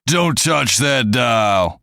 Don't touch that dial.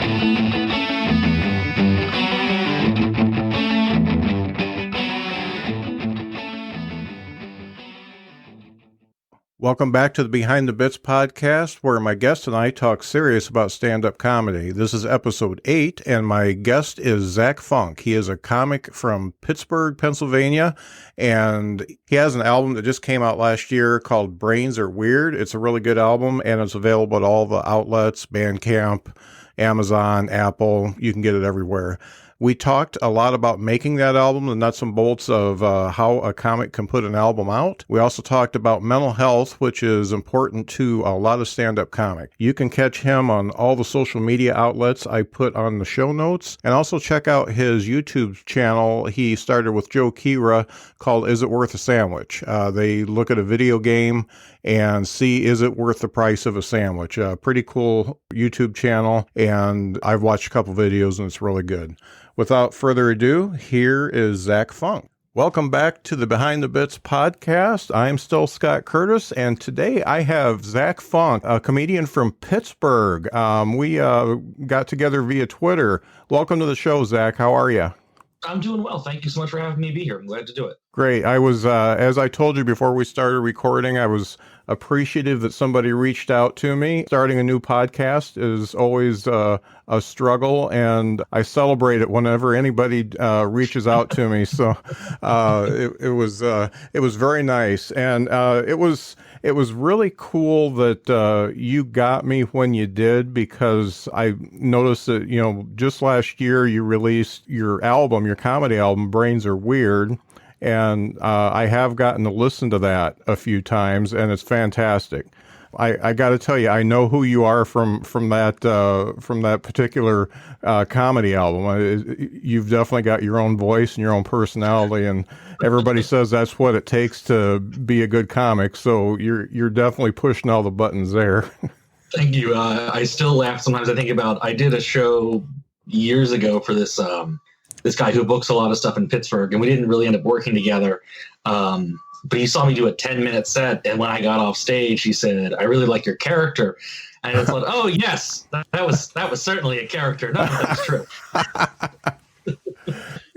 Welcome back to the Behind the Bits podcast, where my guest and I talk serious about stand-up comedy. This is episode 8, and my guest is Zach Funk. He is a comic from Pittsburgh, Pennsylvania, and he has an album that just came out last year called Brains Are Weird. It's a really good album, and it's available at all the outlets, Bandcamp, Amazon, Apple. You can get it everywhere. We talked a lot about making that album, the nuts and bolts of how a comic can put an album out. We also talked about mental health, which is important to a lot of stand-up comic. You can catch him on all the social media outlets I put on the show notes, and also check out his YouTube channel he started with Joe Kiewra called Is It Worth a Sandwich? They look at a video game and see, is it worth the price of a sandwich? A pretty cool YouTube channel, and I've watched a couple videos, and it's really good. Without further ado, here is Zach Funk. Welcome back to the Behind the Bits podcast. I'm still Scott Curtis, and today I have Zach Funk, a comedian from Pittsburgh. We got together via Twitter. Welcome to the show, Zach. How are you? I'm doing well. Thank you so much for having me be here. I'm glad to do it. Great. I was, as I told you before we started recording, I was appreciative that somebody reached out to me. Starting a new podcast is always a struggle, and I celebrate it whenever anybody reaches out to me. So it was very nice, and it was really cool that you got me when you did, because I noticed that, you know, just last year you released your album, your comedy album, Brains Are Weird. And I have gotten to listen to that a few times, and it's fantastic. I got to tell you, I know who you are from that particular comedy album. You've definitely got your own voice and your own personality, and everybody says that's what it takes to be a good comic. So you're definitely pushing all the buttons there. Thank you. I still laugh sometimes. I did a show years ago for this guy who books a lot of stuff in Pittsburgh, and we didn't really end up working together. But he saw me do a 10-minute set, and when I got off stage, he said, "I really like your character." And I thought, "Oh yes, that was certainly a character. None of that's true."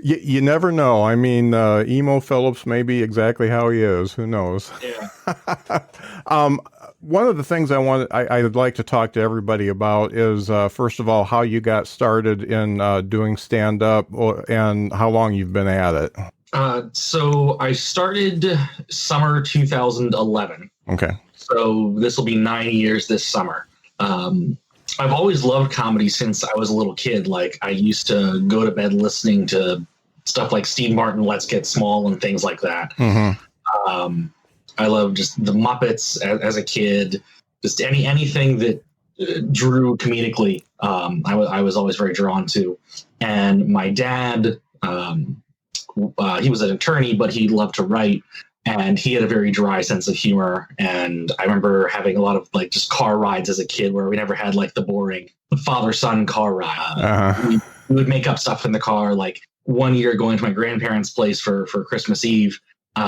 You never know. I mean, Emo Phillips may be exactly how he is. Who knows? Yeah. One of the things I'd like to talk to everybody about is, first of all, how you got started in doing stand-up, and how long you've been at it. So I started summer 2011. Okay. So this will be 9 years this summer. I've always loved comedy since I was a little kid. Like, I used to go to bed listening to stuff like Steve Martin, Let's Get Small, and things like that. Mm-hmm. I loved just the Muppets as a kid. Just anything that drew comedically, I was always very drawn to. And my dad, he was an attorney, but he loved to write, and he had a very dry sense of humor. And I remember having a lot of like just car rides as a kid where we never had like the boring father-son car ride. We would make up stuff in the car. Like one year going to my grandparents' place for Christmas Eve, we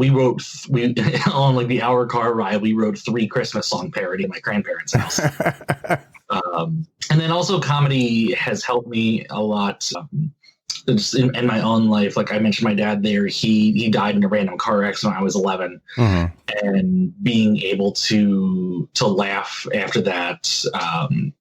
on like the hour car ride, we wrote 3 Christmas song parody at my grandparents' house. And then also comedy has helped me a lot. Just in my own life, like I mentioned, my dad there, he died in a random car accident when I was 11, mm-hmm. and being able to laugh after that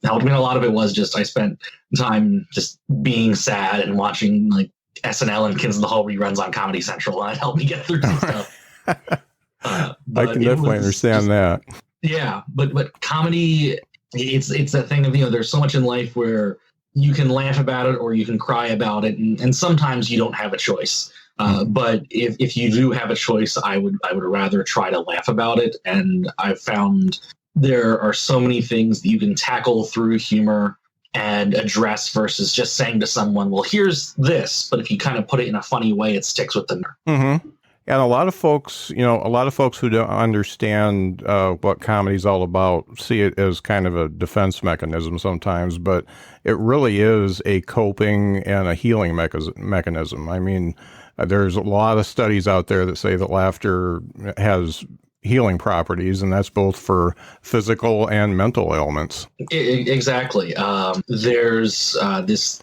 helped me. A lot of it was just I spent time just being sad and watching like SNL and Kids in the Hall reruns on Comedy Central, and it helped me get through some stuff. I can definitely understand that. Yeah, but comedy, it's that thing of, you know, there's so much in life where you can laugh about it or you can cry about it, and sometimes you don't have a choice. But if you do have a choice, I would rather try to laugh about it. And I've found there are so many things that you can tackle through humor and address versus just saying to someone, well, here's this. But if you kind of put it in a funny way, it sticks with them. Mm-hmm. And a lot of folks who don't understand what comedy is all about see it as kind of a defense mechanism sometimes, but it really is a coping and a healing mechanism. I mean, there's a lot of studies out there that say that laughter has healing properties, and that's both for physical and mental ailments. Exactly. There's this.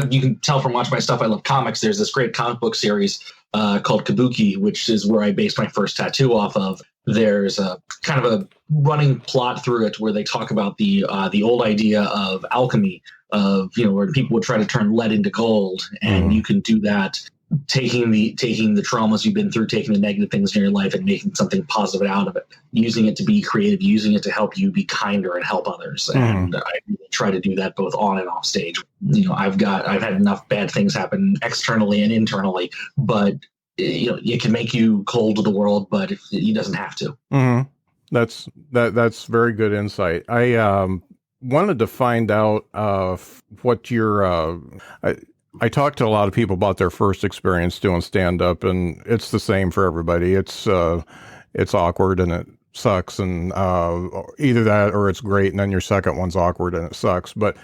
You can tell from watching my stuff, I love comics. There's this great comic book series called Kabuki, which is where I based my first tattoo off of. There's a kind of a running plot through it where they talk about the old idea of alchemy, of where people would try to turn lead into gold, and you can do that taking the traumas you've been through, taking the negative things in your life and making something positive out of it, using it to be creative, using it to help you be kinder and help others. And I really try to do that both on and off stage. I've had enough bad things happen externally and internally, but it can make you cold to the world, but it doesn't have to. That's very good insight. I wanted to find out what your I talked to a lot of people about their first experience doing stand-up, and it's the same for everybody. It's awkward and it sucks, and either that or it's great, and then your second one's awkward and it sucks. But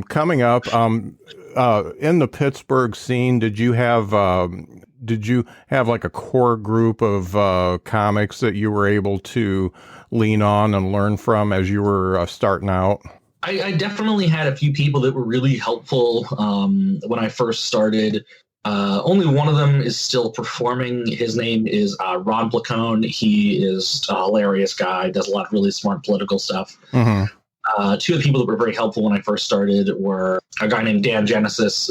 coming up in the Pittsburgh scene, did you have like a core group of comics that you were able to lean on and learn from as you were starting out? I definitely had a few people that were really helpful when I first started. Only one of them is still performing. His name is Ron Placone. He is a hilarious guy, does a lot of really smart political stuff. Two of the people that were very helpful when I first started were a guy named Dan Genesis,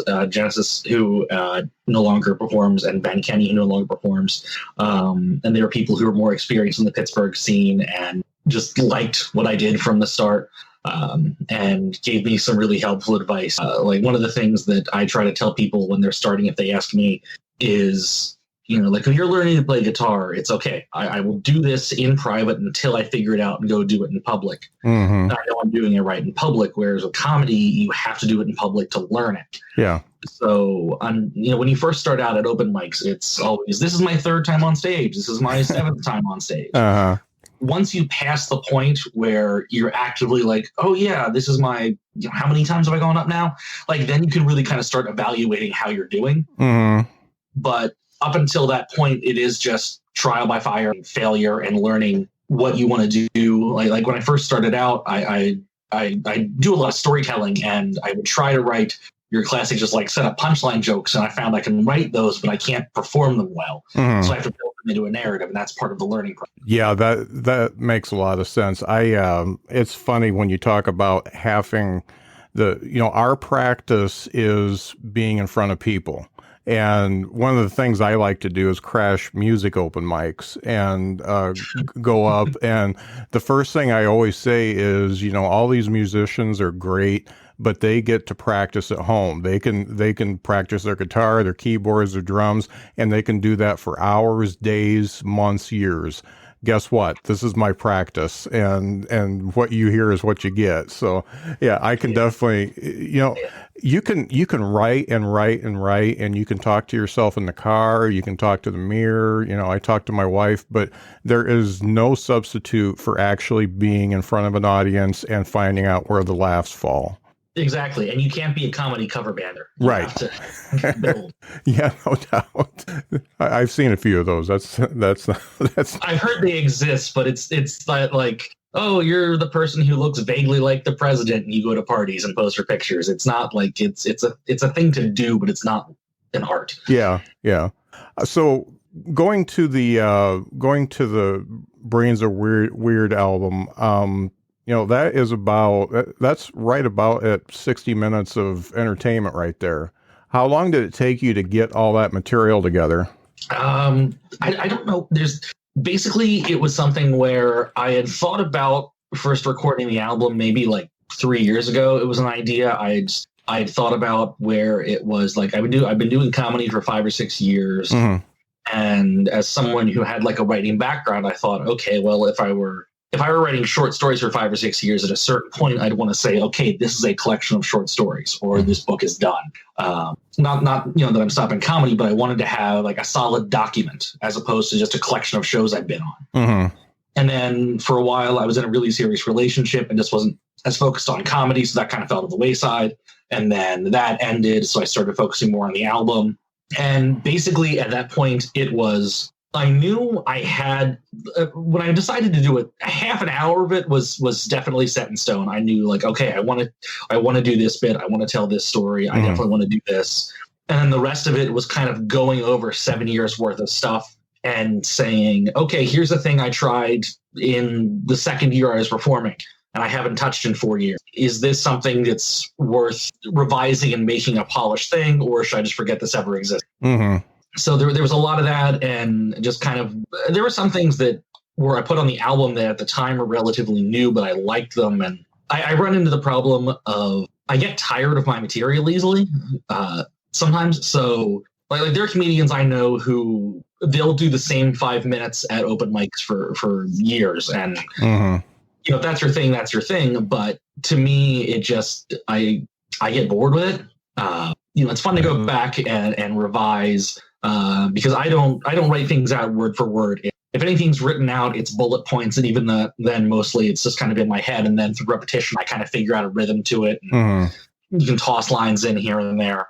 who no longer performs, and Ben Kenny, who no longer performs. And there were people who were more experienced in the Pittsburgh scene and just liked what I did from the start. And gave me some really helpful advice. Like one of the things that I try to tell people when they're starting, if they ask me, is, like if you're learning to play guitar, it's okay. I will do this in private until I figure it out and go do it in public. I know I'm doing it right in public, whereas with comedy, you have to do it in public to learn it. Yeah. So, when you first start out at open mics, it's always, this is my third time on stage. This is my seventh time on stage. Once you pass the point where you're actively like, oh yeah, this is my, how many times have I gone up now? Like, then you can really kind of start evaluating how you're doing. But up until that point, it is just trial by fire, failure, and learning what you want to do. Like when I first started out, I do a lot of storytelling, and I would try to write your classic, just like set up punchline jokes. And I found I can write those, but I can't perform them well. So I have to build them into a narrative, and that's part of the learning process. Yeah, that makes a lot of sense. It's funny when you talk about having our practice is being in front of people. And one of the things I like to do is crash music open mics and go up. And the first thing I always say is, all these musicians are great, but they get to practice at home. They can practice their guitar, their keyboards, their drums, and they can do that for hours, days, months, years. Guess what? This is my practice, and what you hear is what you get. So yeah, I can definitely, you can write and write and write, and you can talk to yourself in the car, you can talk to the mirror. I talk to my wife, but there is no substitute for actually being in front of an audience and finding out where the laughs fall. Exactly. And you can't be a comedy cover bander. Right. Have to build. Yeah, no doubt. I've seen a few of those. That's I've heard they exist, but it's like, oh, you're the person who looks vaguely like the president and you go to parties and pose for pictures. It's not like it's a thing to do, but it's not an art. Yeah. Yeah. So going to the Brains Are Weird album, that's right about at 60 minutes of entertainment right there. How long did it take you to get all that material together? I don't know. Basically, it was something where I had thought about first recording the album maybe like 3 years ago. It was an idea I'd thought about where it was like, I've been doing comedy for 5 or 6 years. And as someone who had like a writing background, I thought, okay, well, if I were writing short stories for 5 or 6 years, at a certain point, I'd want to say, okay, this is a collection of short stories, or this book is done. Not that I'm stopping comedy, but I wanted to have like a solid document as opposed to just a collection of shows I've been on. And then for a while, I was in a really serious relationship and just wasn't as focused on comedy, so that kind of fell to the wayside. And then that ended, so I started focusing more on the album. And basically, at that point, it was I knew I had when I decided to do it. Half an hour of it was definitely set in stone. I knew like, okay, I want to do this bit. I want to tell this story. I definitely want to do this. And then the rest of it was kind of going over 7 years worth of stuff and saying, okay, here's the thing I tried in the second year I was performing and I haven't touched in 4 years. Is this something that's worth revising and making a polished thing, or should I just forget this ever existed? Mm-hmm. So there was a lot of that, and just kind of, there were some things that were I put on the album that at the time were relatively new, but I liked them. And I run into the problem of I get tired of my material easily sometimes. So like there are comedians I know who they'll do the same 5 minutes at open mics for years. And, if that's your thing, that's your thing. But to me, it just, I get bored with it. It's fun to go back and revise. Because I don't write things out word for word. If anything's written out, it's bullet points, and even then mostly it's just kind of in my head. And then through repetition, I kind of figure out a rhythm to it. And you can toss lines in here and there.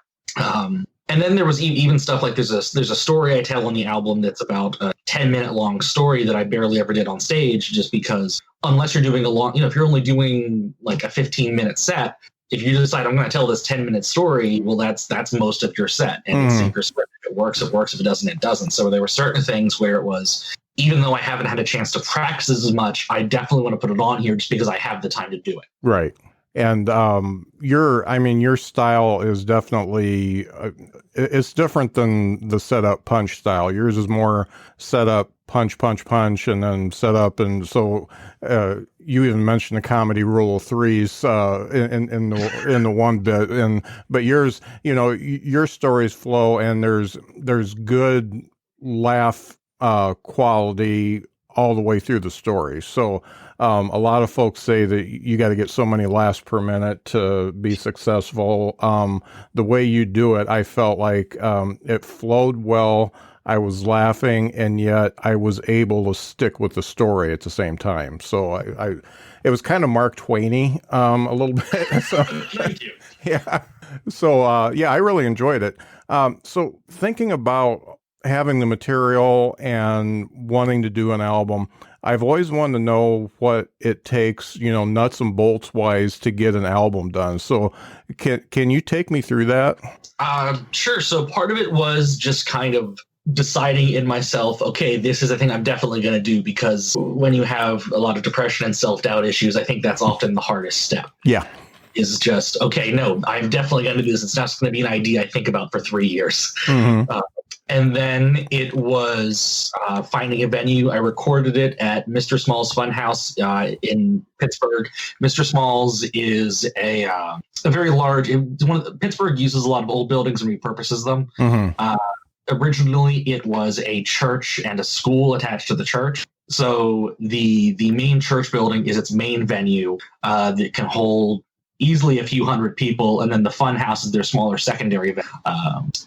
And then there was even stuff like there's a story I tell on the album that's about a 10-minute long story that I barely ever did on stage, just because unless you're doing if you're only doing like a 15-minute set. If you decide I'm going to tell this 10-minute story, well, that's most of your set, and it's your script. If it works, it works. If it doesn't, it doesn't. So there were certain things where it was, even though I haven't had a chance to practice as much, I definitely want to put it on here just because I have the time to do it. Right. And your style is definitely it's different than the setup punch style. Yours is more setup punch, and then set up. And so you even mentioned the comedy rule of threes in the one bit. But yours, your stories flow, and there's good laugh quality all the way through the story. So a lot of folks say that you got to get so many laughs per minute to be successful. The way you do it, I felt like it flowed well. I was laughing, and yet I was able to stick with the story at the same time. So it was kind of Mark Twain-y a little bit. So, Thank you. Yeah. So I really enjoyed it. So thinking about having the material and wanting to do an album, I've always wanted to know what it takes, nuts and bolts wise, to get an album done. So can you take me through that? Sure. So part of it was just kind of deciding in myself, okay, this is a thing I'm definitely going to do, because when you have a lot of depression and self-doubt issues, I think that's often the hardest step. Yeah. Is just, okay, no, I'm definitely going to do this. It's not just going to be an idea I think about for 3 years. And then it was finding a venue. I recorded it at Mr. Small's Funhouse in Pittsburgh. Mr. Small's is a very large. Pittsburgh uses a lot of old buildings and repurposes them. Originally, it was a church and a school attached to the church. So the main church building is its main venue that can hold easily a few hundred people, and then the fun house is their smaller secondary event.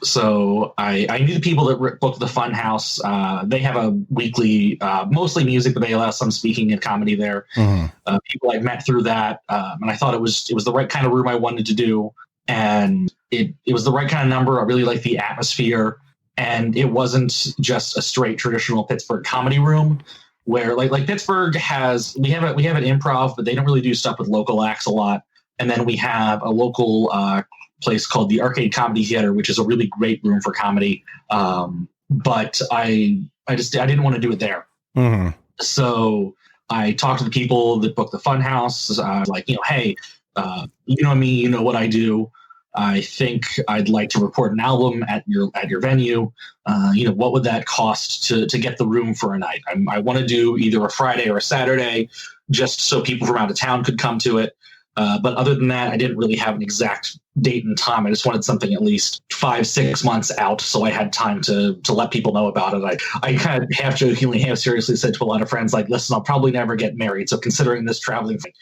So I knew the people that booked the fun house. They have a weekly, mostly music, but they allow some speaking and comedy there. People I met through that, and I thought it was the right kind of room I wanted to do, and it was the right kind of number. I really liked the atmosphere, and it wasn't just a straight traditional Pittsburgh comedy room. Where like Pittsburgh has, we have an improv, but they don't really do stuff with local acts a lot. And then we have a local place called the Arcade Comedy Theater, which is a really great room for comedy. But I didn't want to do it there. So I talked to the people that booked the Funhouse. Hey, you know me, you know what I do. I think I'd like to record an album at your venue. What would that cost to get the room for a night? I want to do either a Friday or a Saturday, just so people from out of town could come to it. But other than that, I didn't really have an exact date and time. I just wanted something at least 5-6 months out, so I had time to let people know about it. I kind of half jokingly, half seriously said to a lot of friends, like, listen, I'll probably never get married, so considering this traveling thing.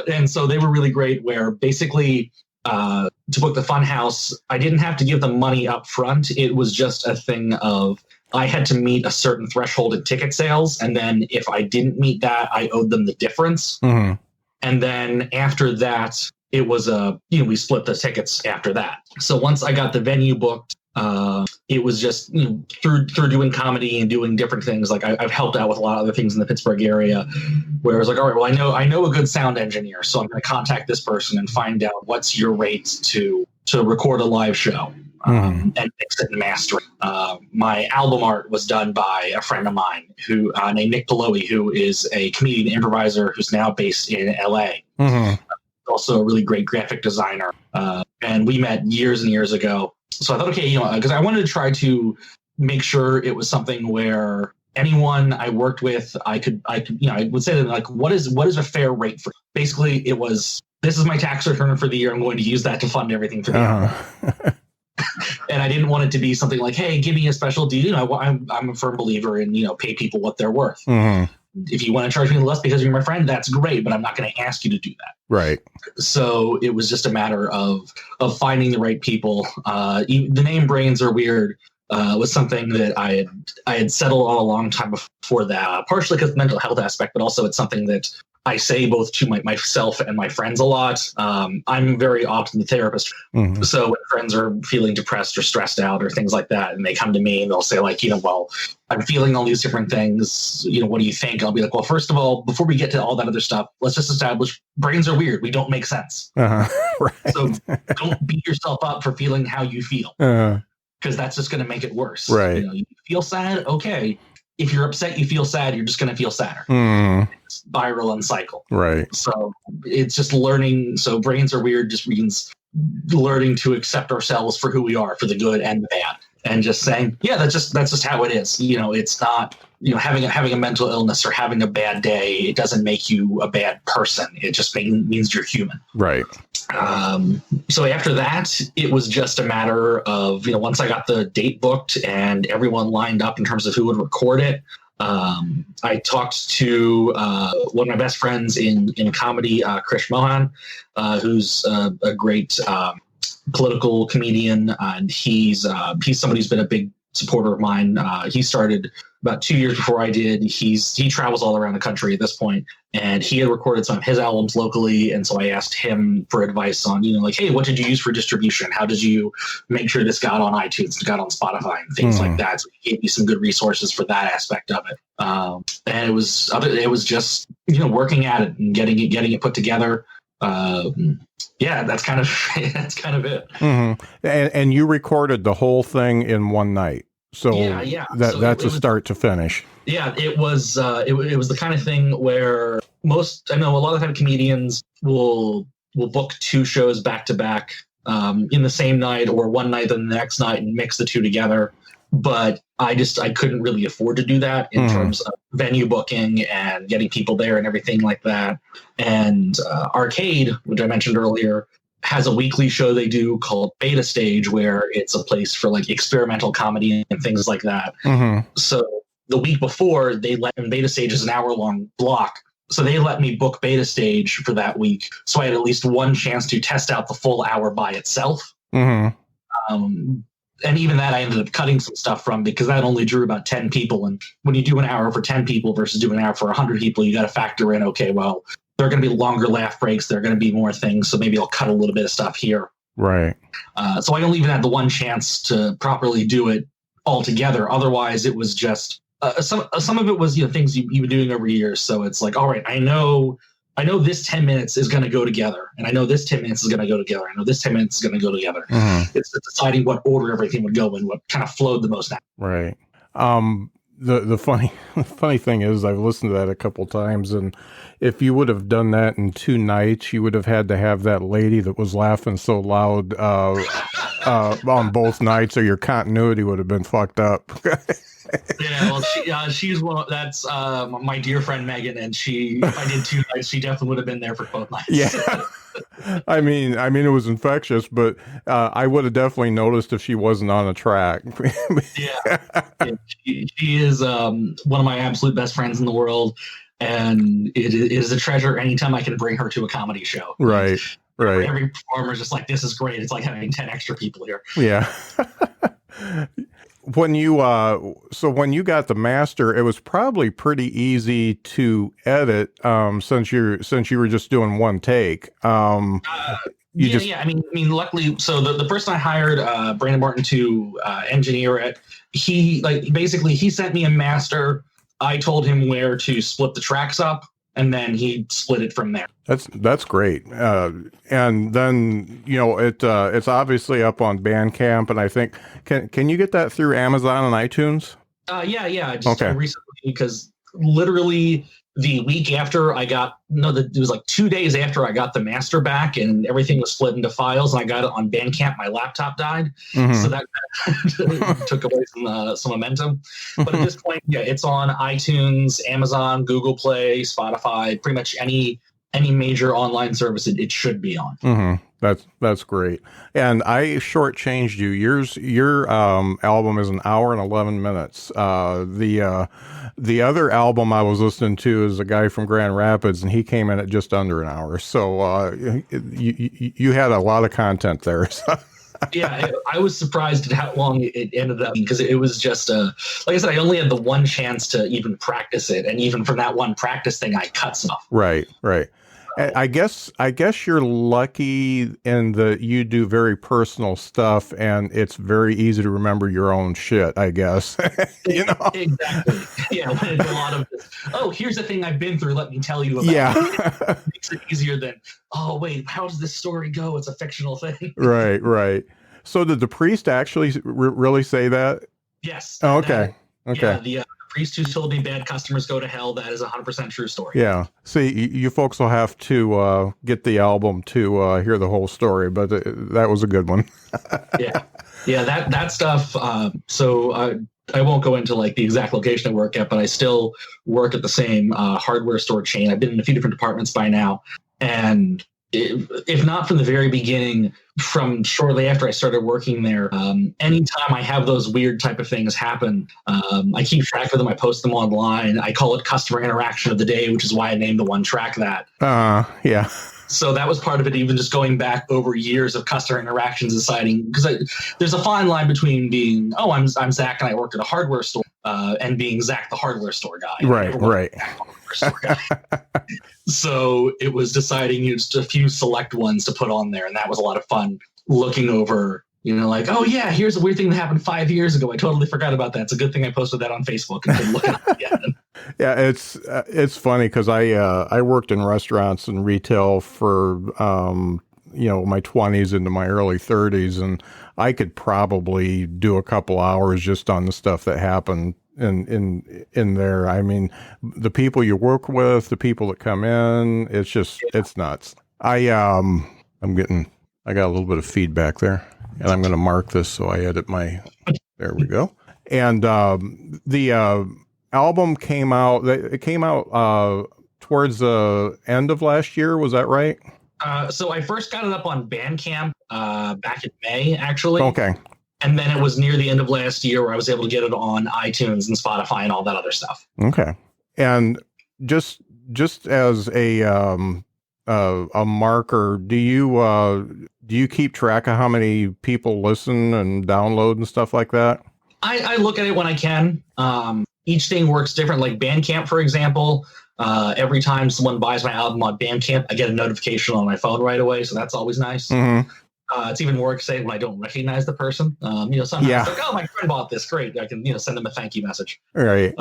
And so they were really great, where basically to book the Funhouse, I didn't have to give them money up front. It was just a thing of, I had to meet a certain threshold in ticket sales, and then if I didn't meet that, I owed them the difference. And then after that, it was we split the tickets after that. So once I got the venue booked, it was just through doing comedy and doing different things. Like I've helped out with a lot of other things in the Pittsburgh area, where I was like, all right, well, I know a good sound engineer, so I'm going to contact this person and find out what's your rate to record a live show. And mix it and master it. My album art was done by a friend of mine who named Nick Paloe, who is a comedian improviser who's now based in LA. Also a really great graphic designer. And we met years and years ago. So I thought, okay, because I wanted to try to make sure it was something where anyone I worked with, I would say that, like, what is a fair rate for? Basically, it was, this is my tax return for the year. I'm going to use that to fund everything for the year. And I didn't want it to be something like, hey, give me a special deal. I'm a firm believer in, pay people what they're worth. If you want to charge me less because you're my friend, that's great, but I'm not going to ask you to do that. Right. So it was just a matter of finding the right people. The name Brains Are Weird was something that I had settled on a long time before that, partially because of the mental health aspect, but also it's something that I say both to myself and my friends a lot. I'm very often the therapist. So when friends are feeling depressed or stressed out or things like that, and they come to me and they'll say like, well, I'm feeling all these different things. What do you think? I'll be like, well, first of all, before we get to all that other stuff, let's just establish brains are weird. We don't make sense. Right. So don't beat yourself up for feeling how you feel, because that's just going to make it worse. Right. You feel sad. Okay. If you're upset, you feel sad, you're just going to feel sadder. Spiral and cycle. Right. So it's just learning. So Brains Are Weird just means learning to accept ourselves for who we are, for the good and the bad, and just saying, yeah, that's just how it is. It's not, having a mental illness or having a bad day. It doesn't make you a bad person. It just means you're human. Right. So after that, it was just a matter of, once I got the date booked and everyone lined up in terms of who would record it, I talked to one of my best friends in comedy, Krish Mohan, who's a great political comedian, and he's somebody who's been a big supporter of mine. He started about 2 years before I did. He travels all around the country at this point, and he had recorded some of his albums locally. And so I asked him for advice on, like, hey, what did you use for distribution? How did you make sure this got on iTunes, got on Spotify, and things like that? So he gave me some good resources for that aspect of it. And it was just, working at it and getting it put together. Yeah, that's kind of it. And you recorded the whole thing in one night. So yeah. That's a start to finish. Yeah, it was the kind of thing where I know a lot of time comedians will book two shows back to back in the same night, or one night and the next night, and mix the two together. But I couldn't really afford to do that in terms of venue booking and getting people there and everything like that. And Arcade, which I mentioned earlier, has a weekly show they do called Beta Stage, where it's a place for like experimental comedy and things like that. So the week before, Beta Stage is an hour-long block. So they let me book Beta Stage for that week. So I had at least one chance to test out the full hour by itself. And even that I ended up cutting some stuff from, because that only drew about 10 people. And when you do an hour for 10 people versus doing an hour for 100 people, you got to factor in, okay, well, there are going to be longer laugh breaks. There are going to be more things. So maybe I'll cut a little bit of stuff here. Right. So I only even had the one chance to properly do it all together. Otherwise, it was just some of it was things you've been doing over years. So it's like, all right, I know this 10 minutes is going to go together, and I know this 10 minutes is going to go together. I know this 10 minutes is going to go together. It's deciding what order everything would go in, what kind of flowed the most. Right. The funny thing is, I've listened to that a couple times, and if you would have done that in 2 nights, you would have had to have that lady that was laughing so loud on both nights, or your continuity would have been fucked up. Yeah, well, she's one. That's my dear friend Megan, and if I did 2 nights, she definitely would have been there for both nights. Yeah, I mean, it was infectious, but I would have definitely noticed if she wasn't on a track. Yeah, she is one of my absolute best friends in the world, and it is a treasure anytime I can bring her to a comedy show. Right. Right. Every performer is just like, this is great. It's like having 10 extra people here. Yeah. When you got the master, it was probably pretty easy to edit, since you were just doing one take. I mean, luckily, so the person I hired, Brandon Martin, to engineer it, he sent me a master. I told him where to split the tracks up, and then he split it from there. That's great. And then it's obviously up on Bandcamp, and I think can you get that through Amazon and iTunes? Yeah. Just recently, because literally the week after it was like 2 days after I got the master back and everything was split into files and I got it on Bandcamp, my laptop died. So that took away some momentum. But at this point, it's on iTunes, Amazon, Google Play, Spotify, pretty much any major online service it should be on. That's great. And I shortchanged you. Your album is an hour and 11 minutes. The other album I was listening to is a guy from Grand Rapids, and he came in at just under an hour. So you had a lot of content there. Yeah, I was surprised at how long it ended up, because it was just like I said, I only had the one chance to even practice it, and even from that one practice thing, I cut stuff. Right. I guess you're lucky in that you do very personal stuff, and it's very easy to remember your own shit, I guess. Exactly. Yeah, when it's a lot of this, here's the thing I've been through, let me tell you about it. It makes it easier than, oh wait, how does this story go? It's a fictional thing. Right. So did the priest actually really say that? Yes. Oh, okay. Yeah, the priest who told me bad customers go to hell, that is 100% true story. Yeah. See, you folks will have to get the album to hear the whole story, but that was a good one. Yeah, that stuff. So I won't go into like the exact location I work at, but I still work at the same hardware store chain. I've been in a few different departments by now, and if not from the very beginning, from shortly after I started working there, anytime I have those weird type of things happen, I keep track of them. I post them online. I call it customer interaction of the day, which is why I named the one track that. Yeah. So that was part of it, even just going back over years of customer interactions, deciding, because there's a fine line between being, I'm Zach and I worked at a hardware store, and being Zach, the hardware store guy. Right. So it was deciding just a few select ones to put on there. And that was a lot of fun looking over, like, here's a weird thing that happened 5 years ago. I totally forgot about that. It's a good thing I posted that on Facebook and couldn't look it up again. Yeah, it's funny because I worked in restaurants and retail for my 20s into my early 30s, and I could probably do a couple hours just on the stuff that happened in there. I mean, the people you work with, the people that come in, it's nuts. I got a little bit of feedback there, and I'm going to mark this so I edit there we go. And the album came out. It came out towards the end of last year. Was that right? So I first got it up on Bandcamp back in May, actually. Okay. And then it was near the end of last year where I was able to get it on iTunes and Spotify and all that other stuff. Okay. And just as a marker, do you keep track of how many people listen and download and stuff like that? I look at it when I can. Each thing works different. Like Bandcamp, for example, every time someone buys my album on Bandcamp, I get a notification on my phone right away. So that's always nice. Mm-hmm. It's even more exciting when I don't recognize the person. Sometimes it's like, my friend bought this. Great. I can, send them a thank you message. Right.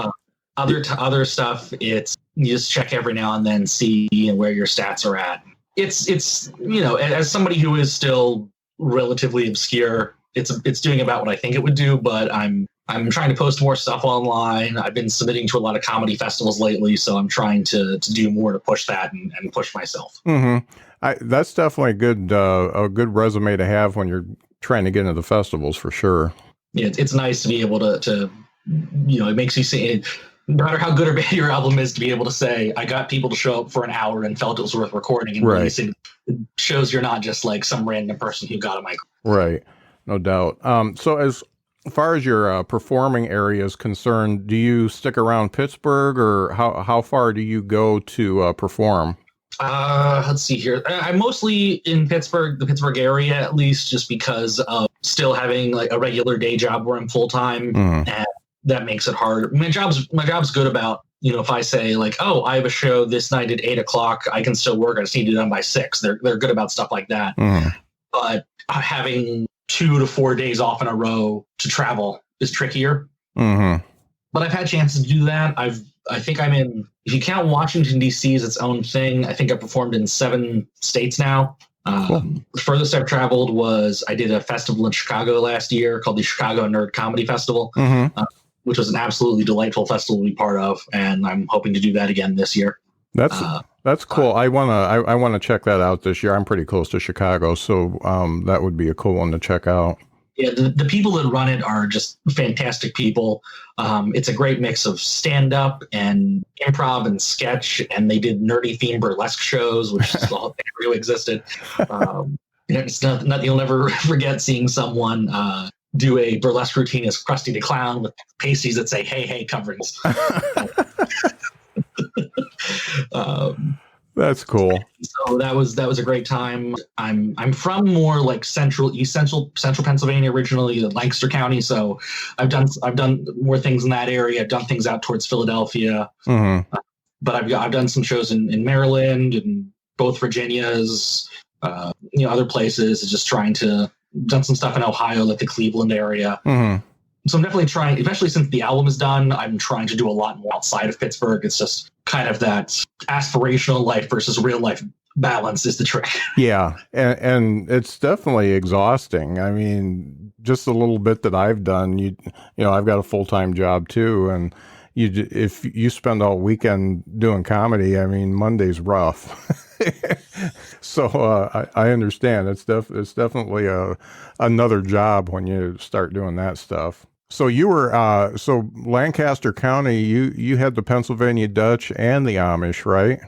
Other stuff, it's you just check every now and then, see where your stats are at. It's as somebody who is still relatively obscure, it's doing about what I think it would do, but I'm trying to post more stuff online. I've been submitting to a lot of comedy festivals lately, so I'm trying to do more to push that and push myself. Mm-hmm. That's definitely a good resume to have when you're trying to get into the festivals, for sure. Yeah, it's nice to be able to it makes you see, no matter how good or bad your album is, to be able to say, I got people to show up for an hour and felt it was worth recording and releasing. It shows you're not just like some random person who got a mic. Right, no doubt. So as far as your performing area is concerned, do you stick around Pittsburgh, or how far do you go to perform? Let's see here. I'm mostly in Pittsburgh, the Pittsburgh area, at least, just because of still having like a regular day job where I'm full time, and that makes it hard. My job's good about if I say like, oh, I have a show this night at 8 o'clock, I can still work. I just need to be done by 6. They're good about stuff like that. But having 2 to 4 days off in a row to travel is trickier. But I've had chances to do that. I think I'm in, if you count Washington, D.C. as its own thing, I think I performed in 7 states now. The furthest I've traveled was I did a festival in Chicago last year called the Chicago Nerd Comedy Festival, which was an absolutely delightful festival to be part of, and I'm hoping to do that again this year. That's cool. I wanna check that out this year. I'm pretty close to Chicago, so that would be a cool one to check out. Yeah, the people that run it are just fantastic people. It's a great mix of stand-up and improv and sketch, and they did nerdy themed burlesque shows, which is all that really existed. It's not you'll never forget seeing someone do a burlesque routine as Krusty the Clown with pasties that say "Hey, hey" coverings. That's cool. So that was a great time. I'm from more like central Pennsylvania originally, Lancaster County. So I've done more things in that area. I've done things out towards Philadelphia, but I've done some shows in Maryland and both Virginias, other places. Just done some stuff in Ohio, like the Cleveland area. So I'm definitely trying, especially since the album is done, I'm trying to do a lot more outside of Pittsburgh. It's just kind of that aspirational life versus real life balance is the trick. Yeah. And it's definitely exhausting. I mean, just a little bit that I've done, I've got a full-time job too. And if you spend all weekend doing comedy, I mean, Monday's rough. So I understand. It's definitely another job when you start doing that stuff. So you were Lancaster County. You had the Pennsylvania Dutch and the Amish, right?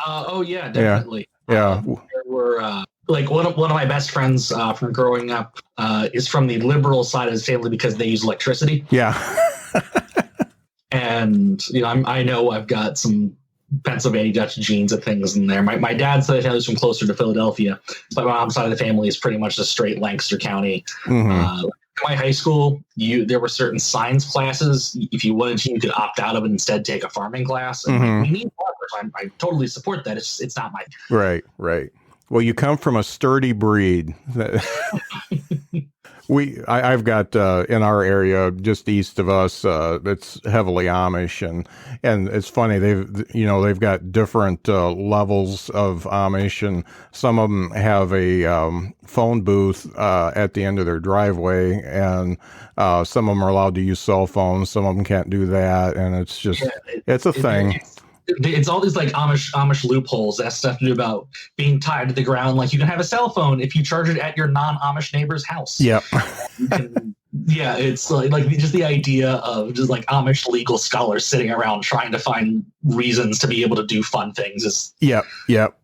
Oh yeah, definitely. Yeah. There were like one of my best friends from growing up is from the liberal side of his family because they use electricity. Yeah. And I know I've got some Pennsylvania Dutch genes and things in there. My dad's side of the family is from closer to Philadelphia, but my mom's side of the family is pretty much a straight Lancaster County. My high school, there were certain science classes. If you wanted to, you could opt out of it and instead take a farming class. And we need farmers. I totally support that. It's not my right. Well, you come from a sturdy breed. I've got in our area just east of us, it's heavily Amish, and it's funny they've got different levels of Amish, and some of them have a phone booth at the end of their driveway, and some of them are allowed to use cell phones, some of them can't do that, and it's just it's a thing. It's all these like Amish loopholes. That stuff to do about being tied to the ground. Like you can have a cell phone if you charge it at your non-Amish neighbor's house. Yep. It's like just the idea of just like Amish legal scholars sitting around trying to find reasons to be able to do fun things is. Yep.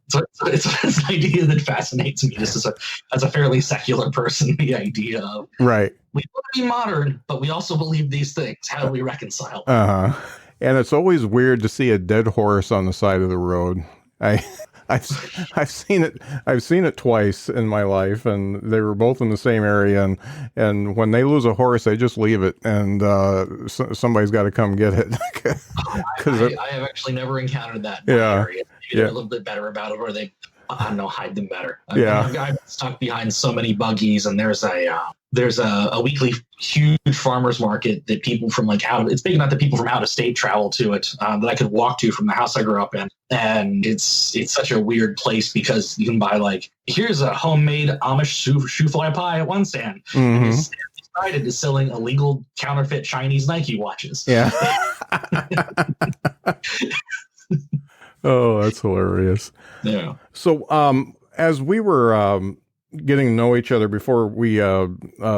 So it's an idea that fascinates me just as a fairly secular person. The idea of we want to be modern, but we also believe these things. How do we reconcile? And it's always weird to see a dead horse on the side of the road. I've seen it. I've seen it twice in my life, and they were both in the same area. And when they lose a horse, they just leave it, and somebody's got to come get it. I have actually never encountered that in my area. Maybe they're a little bit better about it, or they, I don't know, hide them better. I've been stuck behind so many buggies, and there's a weekly huge farmers market that people from it's big enough that people from out of state travel to it, that I could walk to from the house I grew up in. And it's such a weird place because you can buy here's a homemade Amish shoe fly pie at one stand. And his stand beside it is selling illegal counterfeit Chinese Nike watches. Yeah. Oh, that's hilarious. Yeah. So, as we were getting to know each other before we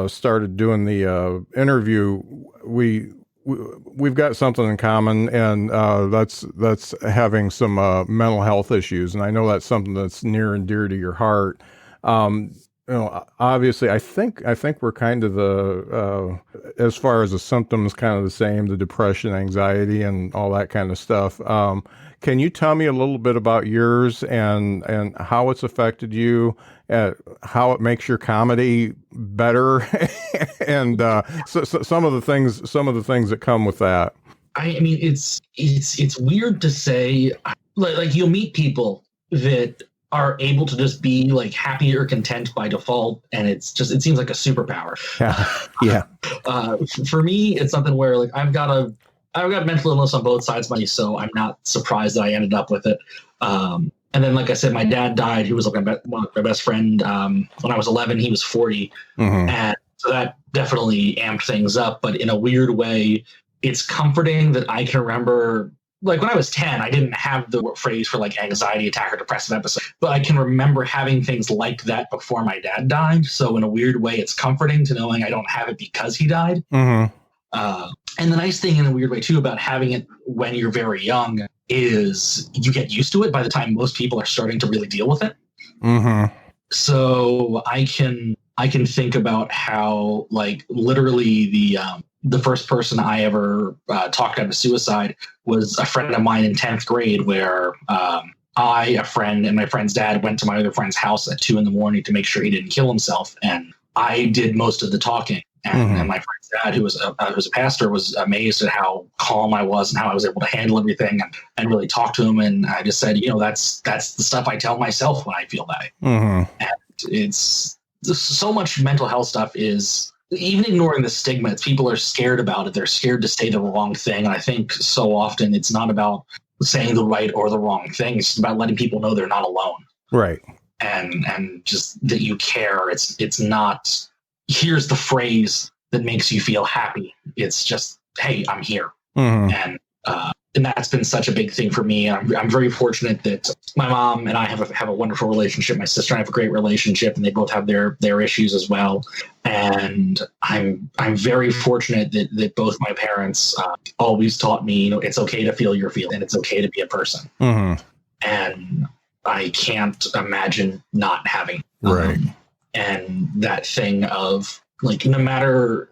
started doing the interview, we've got something in common, and that's having some mental health issues, and I know that's something that's near and dear to your heart. Obviously, I think we're kind of the as far as the symptoms, kind of the same: the depression, anxiety, and all that kind of stuff. Can you tell me a little bit about yours and how it's affected you, how it makes your comedy better, and so some of the things that come with that? I mean, it's weird to say. Like you'll meet people that are able to just be like happy or content by default, and it seems like a superpower. Yeah. For me, it's something where like I've got mental illness on both sides of me, so I'm not surprised that I ended up with it. And then, like I said, my dad died. He was like my best friend. When I was 11, he was 40. And so that definitely amped things up. But in a weird way, it's comforting that I can remember, like when I was 10, I didn't have the phrase for like anxiety attack or depressive episode, but I can remember having things like that before my dad died. So in a weird way, it's comforting to knowing I don't have it because he died. And the nice thing in a weird way too about having it when you're very young is you get used to it by the time most people are starting to really deal with it. So I can think about how like literally the first person I ever talked out of suicide was a friend of mine in 10th grade, where I, a friend, and my friend's dad went to my other friend's house at 2 a.m. to make sure he didn't kill himself, and I did most of the talking. And my friend's dad, who was a pastor, was amazed at how calm I was and how I was able to handle everything and really talk to him. And I just said, that's the stuff I tell myself when I feel that. And it's so much mental health stuff is, even ignoring the stigma, people are scared about it. They're scared to say the wrong thing. And I think so often it's not about saying the right or the wrong thing. It's about letting people know they're not alone. Right. And just that you care. It's not, here's the phrase that makes you feel happy. It's just, hey, I'm here. And that's been such a big thing for me. I'm very fortunate that my mom and I have a wonderful relationship. My sister and I have a great relationship, and they both have their issues as well. And I'm very fortunate that both my parents always taught me, it's okay to feel your feelings and it's okay to be a person. And I can't imagine not having. Right. And that thing of like, no matter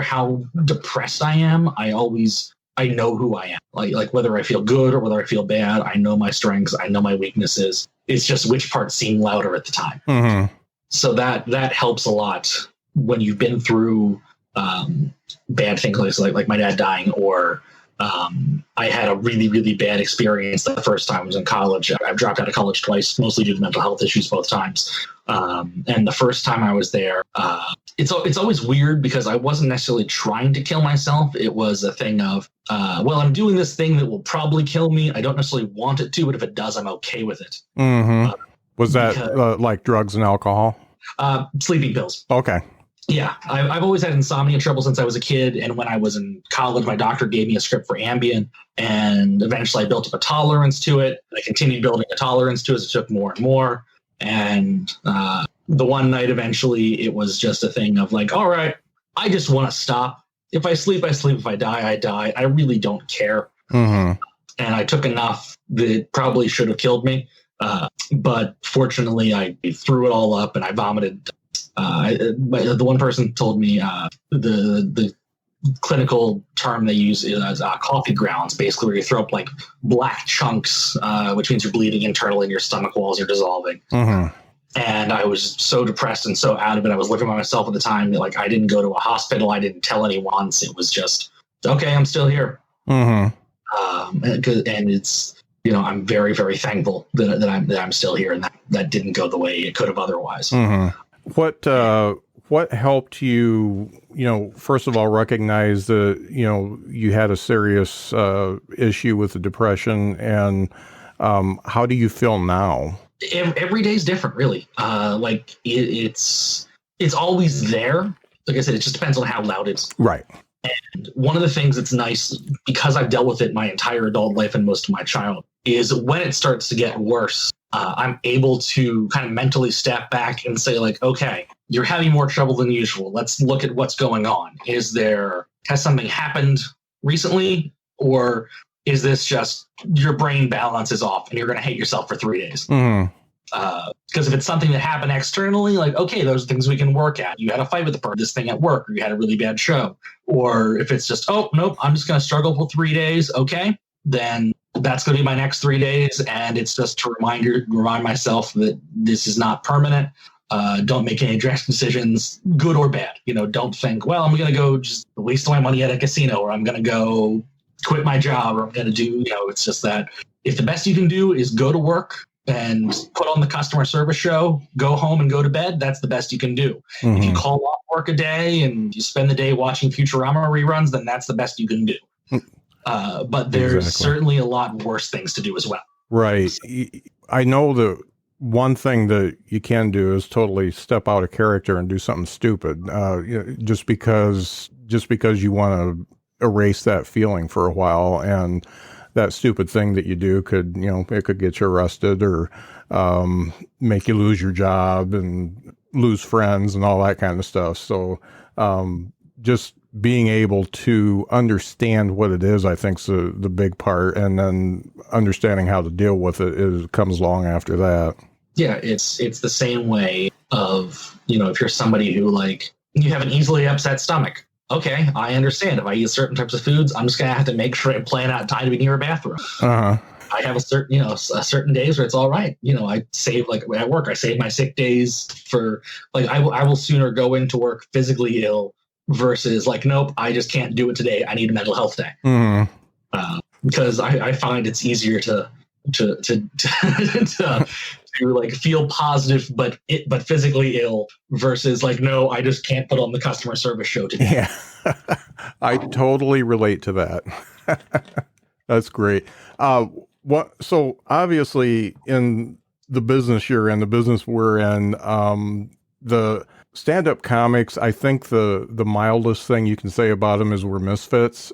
how depressed I am, I know who I am. Like whether I feel good or whether I feel bad, I know my strengths, I know my weaknesses. It's just which parts seem louder at the time. So that helps a lot when you've been through bad things like my dad dying, or I had a really, really bad experience the first time I was in college. I've dropped out of college twice, mostly due to mental health issues both times. And the first time I was there, it's always weird because I wasn't necessarily trying to kill myself. It was a thing of, I'm doing this thing that will probably kill me. I don't necessarily want it to, but if it does, I'm okay with it. Was that like drugs and alcohol? Sleeping pills. Okay. Yeah, I've always had insomnia trouble since I was a kid. And when I was in college, my doctor gave me a script for Ambien. And eventually I built up a tolerance to it. I continued building a tolerance to it as it took more and more. And the one night, eventually, it was just a thing of like, all right, I just want to stop. If I sleep, I sleep. If I die, I die. I really don't care. And I took enough that probably should have killed me. But fortunately, I threw it all up and I vomited. The one person told me the clinical term they use is coffee grounds, basically where you throw up like black chunks, which means you're bleeding internally and your stomach walls are dissolving. And I was so depressed and so out of it. I was living by myself at the time that like I didn't go to a hospital. I didn't tell anyone. It was just, okay, I'm still here. And it's, I'm very, very thankful that I'm still here, and that didn't go the way it could have otherwise. What helped you, first of all, recognize that, you had a serious issue with the depression, and how do you feel now? Every day is different, really. It's always there. Like I said, it just depends on how loud it's. Right. And one of the things that's nice, because I've dealt with it my entire adult life and most of my childhood, is when it starts to get worse, I'm able to kind of mentally step back and say, like, okay, you're having more trouble than usual. Let's look at what's going on. Has something happened recently? Or is this just your brain balance is off and you're going to hate yourself for 3 days? Because if it's something that happened externally, like, okay, those are things we can work at. You had a fight with this thing at work, or you had a really bad show. Or if it's just, oh, nope, I'm just going to struggle for 3 days. Okay, then that's going to be my next 3 days. And it's just to remind myself that this is not permanent. Don't make any drastic decisions, good or bad. Don't think, well, I'm going to go just waste my money at a casino, or I'm going to go quit my job, or I'm going to do, it's just that if the best you can do is go to work and put on the customer service show, go home and go to bed, that's the best you can do. If you call off work a day and you spend the day watching Futurama reruns, then that's the best you can do. But there's certainly a lot worse things to do as well. Right. I know that one thing that you can do is totally step out of character and do something stupid, just because you want to erase that feeling for a while, and that stupid thing that you do could, it could get you arrested or make you lose your job and lose friends and all that kind of stuff. So just being able to understand what it is, I think, is the big part, and then understanding how to deal with it comes along after that. Yeah, it's the same way of, if you're somebody who, like, you have an easily upset stomach. Okay, I understand. If I eat certain types of foods, I'm just going to have to make sure I plan out time to be near a bathroom. I have a certain days where it's all right. I save, like at work, I save my sick days for, like, I will sooner go into work physically ill versus like, nope, I just can't do it today. I need a mental health day. Because I find it's easier to like feel positive but physically ill versus like, no, I just can't put on the customer service show today. Yeah. I totally relate to that. That's great. So obviously in the business you're in, the business we're in, the stand-up comics, I think the mildest thing you can say about them is we're misfits.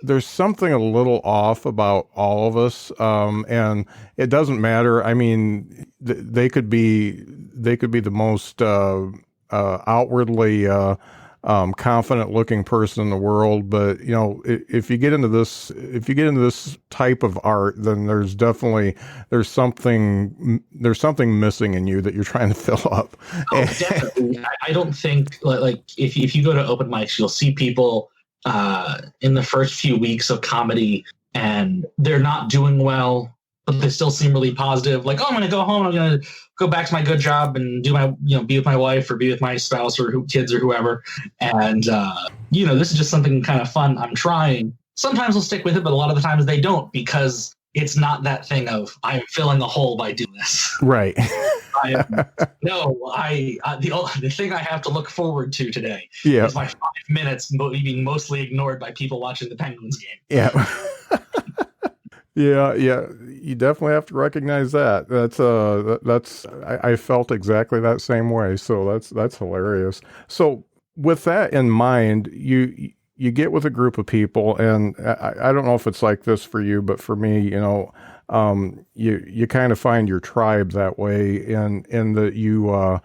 There's something a little off about all of us, and it doesn't matter. I mean, they could be the most outwardly confident-looking person in the world, but if you get into this type of art, then there's something missing in you that you're trying to fill up. Oh, definitely. I don't think like if you go to open mics, you'll see people in the first few weeks of comedy and they're not doing well, but they still seem really positive. Like, oh, I'm going to go home. I'm going to go back to my good job and do my, be with my wife or be with my spouse or kids or whoever. And, this is just something kind of fun I'm trying. Sometimes they'll stick with it, but a lot of the times they don't, because it's not that thing of I'm filling a hole by doing this. Right. The thing I have to look forward to today is my 5 minutes being mostly ignored by people watching the Penguins game. Yeah. Yeah. You definitely have to recognize that. I felt exactly that same way. So that's hilarious. So with that in mind, you get with a group of people, and I don't know if it's like this for you, but for me, you kind of find your tribe that way, in that you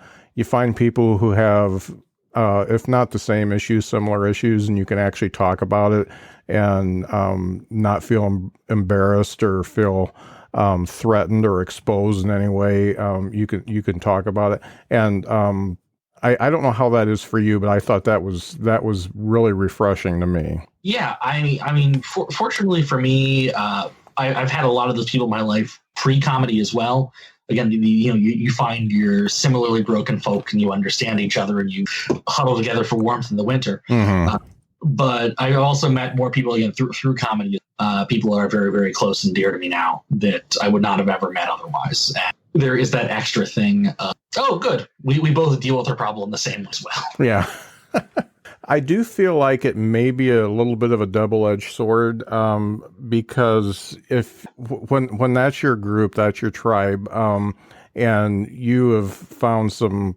find people who have, if not the same issues, similar issues, and you can actually talk about it and not feel embarrassed or feel threatened or exposed in any way. You can talk about it, and I don't know how that is for you, but I thought that was really refreshing to me. Yeah, I mean, fortunately for me, I've had a lot of those people in my life pre-comedy as well. Again, you find your similarly broken folk and you understand each other and you huddle together for warmth in the winter. But I also met more people again through comedy. People are very, very close and dear to me now that I would not have ever met otherwise. And there is that extra thing of, oh, good, we both deal with our problem the same as well. Yeah. I do feel like it may be a little bit of a double-edged sword, because when that's your group, that's your tribe, and you have found some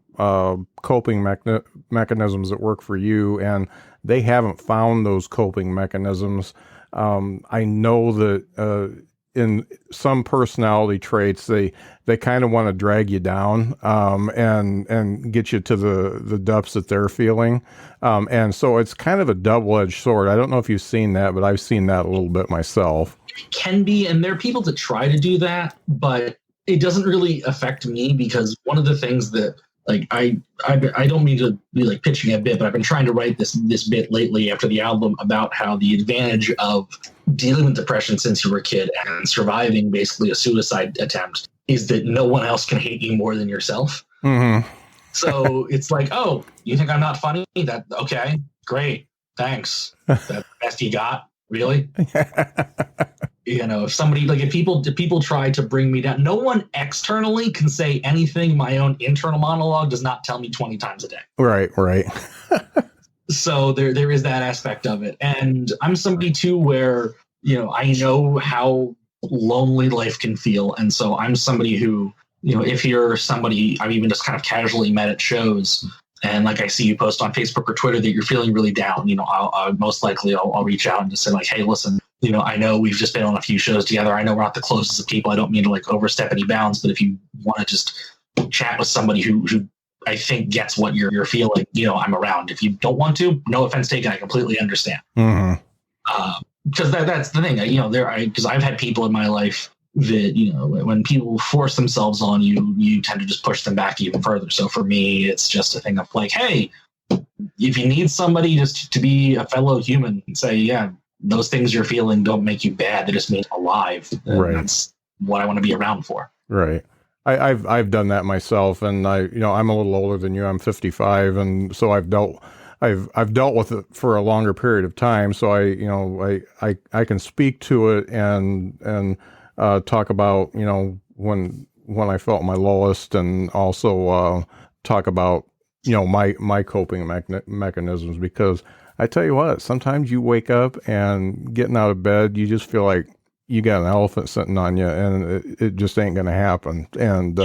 coping mechanisms that work for you, and they haven't found those coping mechanisms. I know that in some personality traits, they kind of want to drag you down, and get you to the depths that they're feeling. And so it's kind of a double-edged sword. I don't know if you've seen that, but I've seen that a little bit myself. It can be, and there are people that try to do that, but it doesn't really affect me, because one of the things that, like, I don't mean to be like pitching a bit, but I've been trying to write this bit lately after the album about how the advantage of dealing with depression since you were a kid and surviving basically a suicide attempt is that no one else can hate you more than yourself. Mm-hmm. So it's like, oh, you think I'm not funny? Okay, great. thanks. That's the best you got? Really? If people try to bring me down, no one externally can say anything. My own internal monologue does not tell me 20 times a day. Right. So there is that aspect of it. And I'm somebody too where, I know how lonely life can feel. And so I'm somebody who, if you're somebody I've even just kind of casually met at shows, and like I see you post on Facebook or Twitter that you're feeling really down, I'll most likely I'll reach out and just say like, hey, listen, I know we've just been on a few shows together. I know we're not the closest of people. I don't mean to like overstep any bounds, but if you want to just chat with somebody who I think gets what you're feeling, I'm around. If you don't want to, no offense taken, I completely understand. Mm-hmm. Because that's the thing, because I've had people in my life that, when people force themselves on you, you tend to just push them back even further. So for me, it's just a thing of like, hey, if you need somebody just to be a fellow human, say, yeah, those things you're feeling don't make you bad. They just make you alive. Right. That's what I want to be around for. Right. I've done that myself, and I'm a little older than you. I'm 55, and so I've dealt with it for a longer period of time. So I can speak to it and talk about, when I felt my lowest, and also talk about, my coping mechanisms, because I tell you what, sometimes you wake up and getting out of bed, you just feel like you got an elephant sitting on you, and it just ain't going to happen. And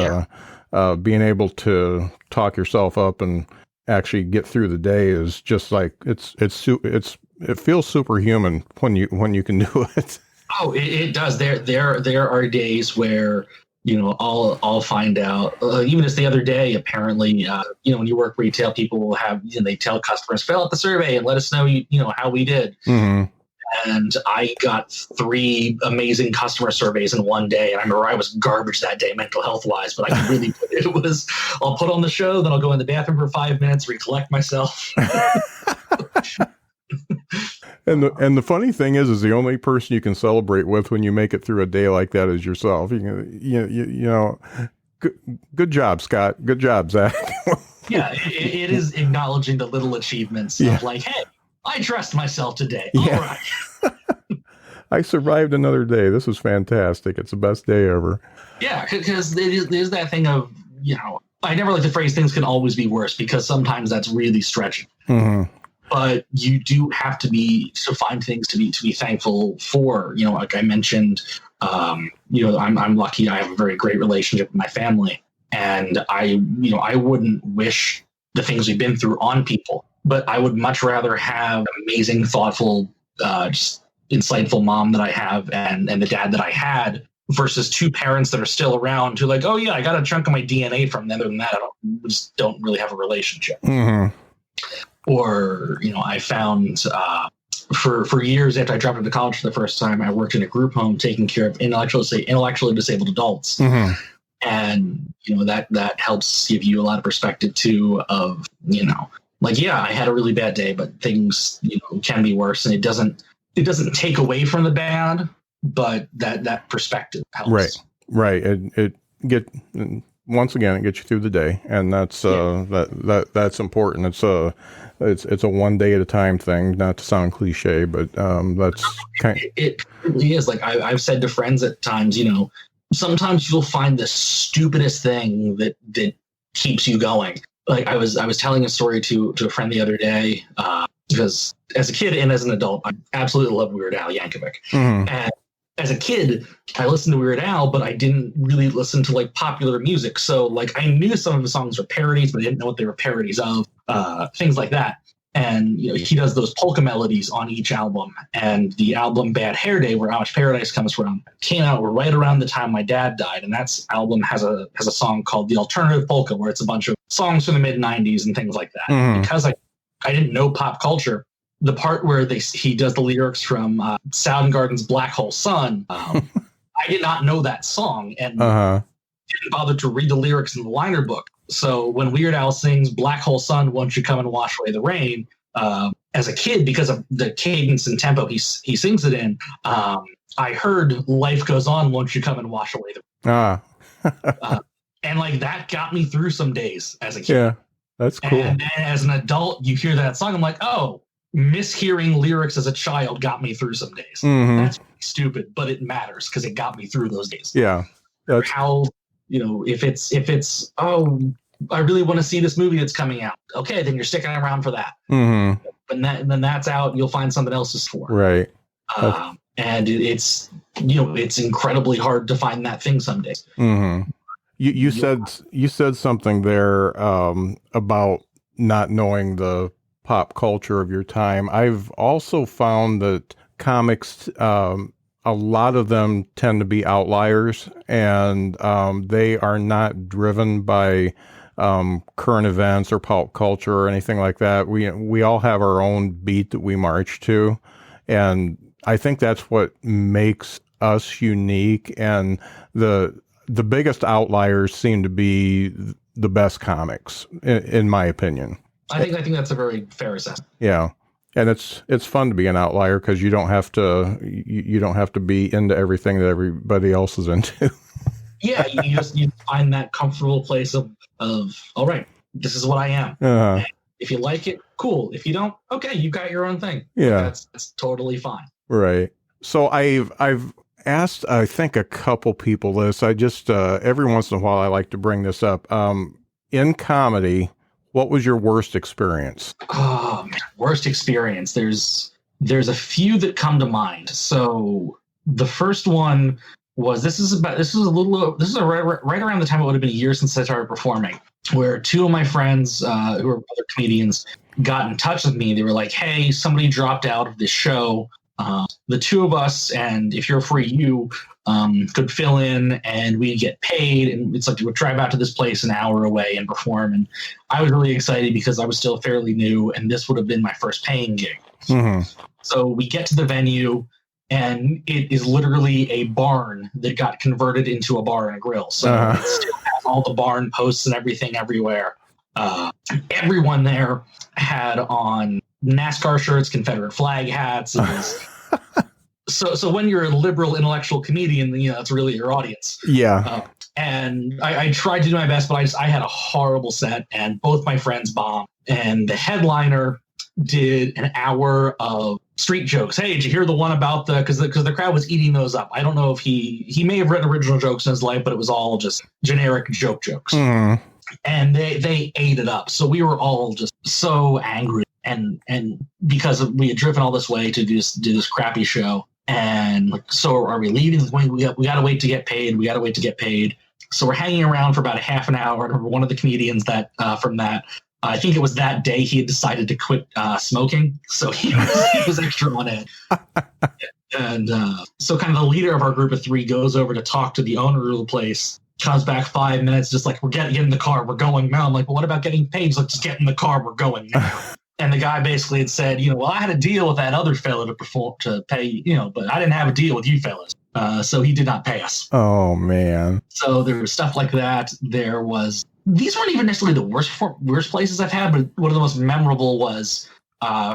being able to talk yourself up and actually get through the day is just like it feels superhuman when you can do it. Oh, it does. There are days where I'll find out. Even just the other day, apparently, when you work retail, people will have they tell customers, fill out the survey and let us know how we did. Mm-hmm. And I got 3 amazing customer surveys in one day. And I remember I was garbage that day, mental health wise, but I could really I'll put on the show, then I'll go in the bathroom for 5 minutes, recollect myself. And the funny thing is the only person you can celebrate with when you make it through a day like that is yourself. Good job, Scott. Good job, Zach. Yeah, it is acknowledging the little achievements of like, hey, I dressed myself today. All right. I survived another day. This is fantastic. It's the best day ever. Yeah, because there's that thing of, I never like the phrase things can always be worse, because sometimes that's really stretching. Mm-hmm. But you do have to find things to be thankful for. Like I mentioned, I'm lucky. I have a very great relationship with my family, and I wouldn't wish the things we've been through on people, but I would much rather have an amazing, thoughtful, just insightful mom that I have, and the dad that I had, versus 2 parents that are still around who like, oh yeah, I got a chunk of my DNA from them. Other than that, I just don't really have a relationship. Mm-hmm. Or, I found for years after I dropped into college for the first time, I worked in a group home taking care of intellectually disabled adults. Mm-hmm. And, that helps give you a lot of perspective too of, like, yeah, I had a really bad day, but things, can be worse. And it doesn't take away from the bad, but that perspective helps. Right. Once again, it gets you through the day, and that's that's important. It's a one day at a time thing. Not to sound cliche, but that's kind. It really is. Like I've said to friends at times, sometimes you'll find the stupidest thing that keeps you going. Like I was telling a story to a friend the other day, because as a kid and as an adult, I absolutely love Weird Al Yankovic. Mm-hmm. And as a kid, I listened to Weird Al, but I didn't really listen to like popular music. So like I knew some of the songs were parodies, but I didn't know what they were parodies of, things like that. And he does those polka melodies on each album. And the album Bad Hair Day, where Amish Paradise comes from, came out right around the time my dad died. And that album has a song called The Alternative Polka, where it's a bunch of songs from the mid 90s and things like that. Mm-hmm. Because I didn't know pop culture, the part where he does the lyrics from Soundgarden's Black Hole Sun, I did not know that song and didn't bother to read the lyrics in the liner book. So when Weird Al sings Black Hole Sun, won't you come and wash away the rain, as a kid, because of the cadence and tempo he sings it in, I heard Life Goes On, won't you come and wash away the rain. And like that got me through some days as a kid. Yeah, that's cool. And as an adult, you hear that song, I'm like, oh, mishearing lyrics as a child got me through some days. Mm-hmm. That's stupid, but it matters because it got me through those days. Yeah. How, if it's I really want to see this movie that's coming out. Okay, then you're sticking around for that. Mm-hmm. And then that's out. You'll find something else to for. Right. And it's incredibly hard to find that thing some days. Mm-hmm. You said something there about not knowing the pop culture of your time. I've also found that comics, a lot of them tend to be outliers, and they are not driven by current events or pop culture or anything like that. We all have our own beat that we march to, and I think that's what makes us unique. And the biggest outliers seem to be the best comics, in my opinion. I think that's a very fair assessment. Yeah. And it's fun to be an outlier because you don't have to be into everything that everybody else is into. Yeah, you find that comfortable place of all right, this is what I am. Uh-huh. If you like it, cool. If you don't, okay, you got your own thing. Yeah, that's totally fine. Right. So I've asked, I think, a couple people this. I just every once in a while I like to bring this up. In comedy, what was your worst experience? Oh, man, worst experience. There's a few that come to mind. So the first one was right around the time it would have been a year since I started performing, where two of my friends who are other comedians got in touch with me. They were like, hey, somebody dropped out of this show. The two of us, and if you're free, you could fill in and we get paid. And it's like we would drive out to this place an hour away and perform. And I was really excited because I was still fairly new and this would have been my first paying gig. Mm-hmm. So we get to the venue and it is literally a barn that got converted into a bar and a grill. So it still has all the barn posts and everything everywhere. Everyone there had on NASCAR shirts, Confederate flag hats. It was, so when you're a liberal intellectual comedian, that's really your audience. Yeah. And I tried to do my best, but I had a horrible set, and both my friends bombed. And the headliner did an hour of street jokes. Hey, did you hear the one about because the crowd was eating those up. I don't know if he may have written original jokes in his life, but it was all just generic jokes. Mm. And they ate it up. So we were all just so angry. And because we had driven all this way to do this crappy show. And like, so are we leaving? We got to wait to get paid. So we're hanging around for about a half an hour. And one of the comedians that from that, I think it was that day he had decided to quit smoking. So he was extra on edge. And so kind of the leader of our group of three goes over to talk to the owner of the place, comes back 5 minutes, just like, get in the car, we're going now. I'm like, well, what about getting paid? He's like, just get in the car, we're going now. And the guy basically had said, well, I had a deal with that other fella to pay, but I didn't have a deal with you fellas. So he did not pay us. Oh, man. So there was stuff like that. These weren't even necessarily the worst places I've had, but one of the most memorable was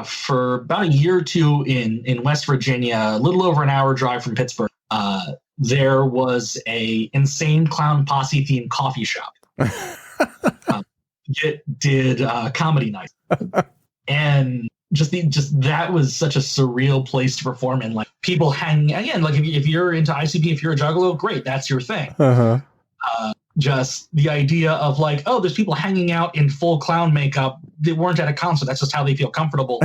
for about a year or two in West Virginia, a little over an hour drive from Pittsburgh, there was a Insane Clown Posse themed coffee shop. It did comedy night. And just that was such a surreal place to perform in. Like people hanging again, like if you're into ICP, if you're a juggalo, great, that's your thing. Uh-huh. Just the idea of like, oh, there's people hanging out in full clown makeup. They weren't at a concert. That's just how they feel comfortable.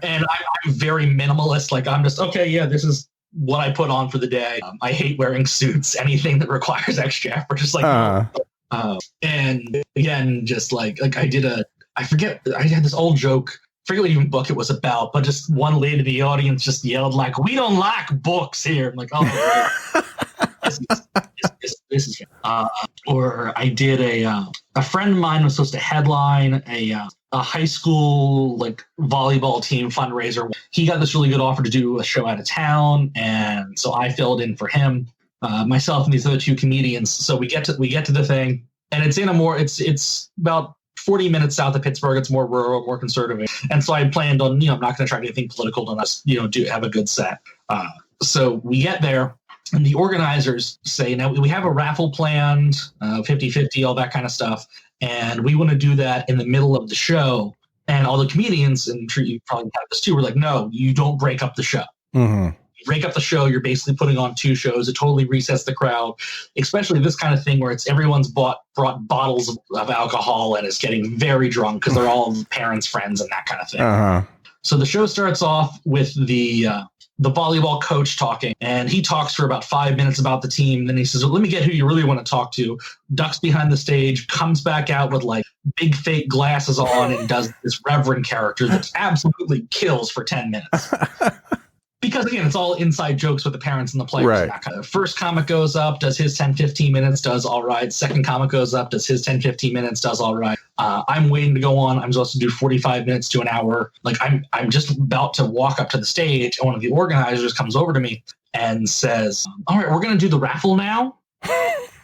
And I'm very minimalist. Like I'm just okay. Yeah, this is what I put on for the day. I hate wearing suits. Anything that requires extra effort, just like. And again, just like I forget, I had this old joke, I forget what even book it was about, but just one lady in the audience just yelled like, we don't like books here. I'm like, oh, this is or I did a friend of mine was supposed to headline a high school like volleyball team fundraiser. He got this really good offer to do a show out of town, and so I filled in for him. Myself and these other two comedians. So we get to the thing, and it's about 40 minutes south of Pittsburgh. It's more rural, more conservative. And so I planned on, I'm not going to try anything political unless, do have a good set. So we get there and the organizers say, now we have a raffle planned, 50-50, all that kind of stuff. And we want to do that in the middle of the show. And all the comedians, and I'm sure you probably have this too, were like, no, you don't break up the show. Mm-hmm. You break up the show, you're basically putting on 2 shows. It totally resets the crowd, especially this kind of thing where it's everyone's brought bottles of alcohol and is getting very drunk because they're all parents, friends, and that kind of thing. Uh-huh. So the show starts off with the volleyball coach talking, and he talks for about 5 minutes about the team. Then he says, well, let me get who you really want to talk to. Ducks behind the stage, comes back out with like big fake glasses on and does this reverend character that absolutely kills for 10 minutes. Because, again, it's all inside jokes with the parents and the players. Right. And that kind of. First comic goes up, does his 10, 15 minutes, does all right. Second comic goes up, does his 10, 15 minutes, does all right. I'm waiting to go on. I'm supposed to do 45 minutes to an hour. Like, I'm just about to walk up to the stage, and one of the organizers comes over to me and says, all right, we're going to do the raffle now.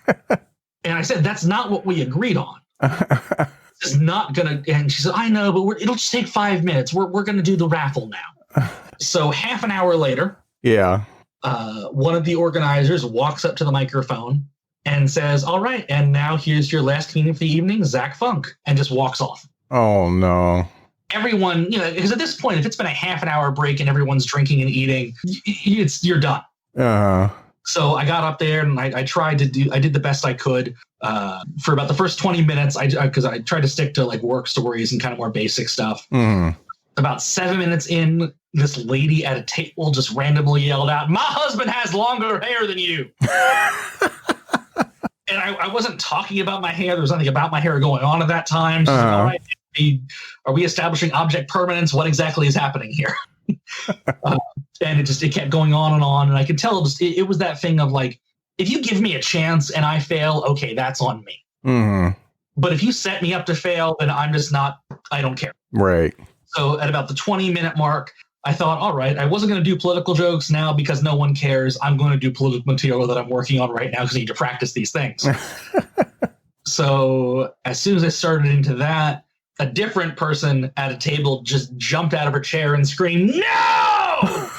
And I said, that's not what we agreed on. This is not going to. And she said, I know, but it'll just take 5 minutes. We're going to do the raffle now. So half an hour later, one of the organizers walks up to the microphone and says, all right, and now here's your last comedian for the evening, Zach Funk, and just walks off. Oh, no. Everyone, because at this point, if it's been a half an hour break and everyone's drinking and eating, you're done. Uh-huh. So I got up there and I did the best I could for about the first 20 minutes, because I tried to stick to like work stories and kind of more basic stuff. Mm. About 7 minutes in, this lady at a table just randomly yelled out, my husband has longer hair than you. And I wasn't talking about my hair. There was nothing about my hair going on at that time. She's like, all right, are we establishing object permanence? What exactly is happening here? And it kept going on. And I could tell it was that thing of like, if you give me a chance and I fail, okay, that's on me. Mm-hmm. But if you set me up to fail, then I don't care. Right. So at about the 20-minute mark, I thought, all right, I wasn't going to do political jokes now because no one cares. I'm going to do political material that I'm working on right now because I need to practice these things. So as soon as I started into that, a different person at a table just jumped out of her chair and screamed, no!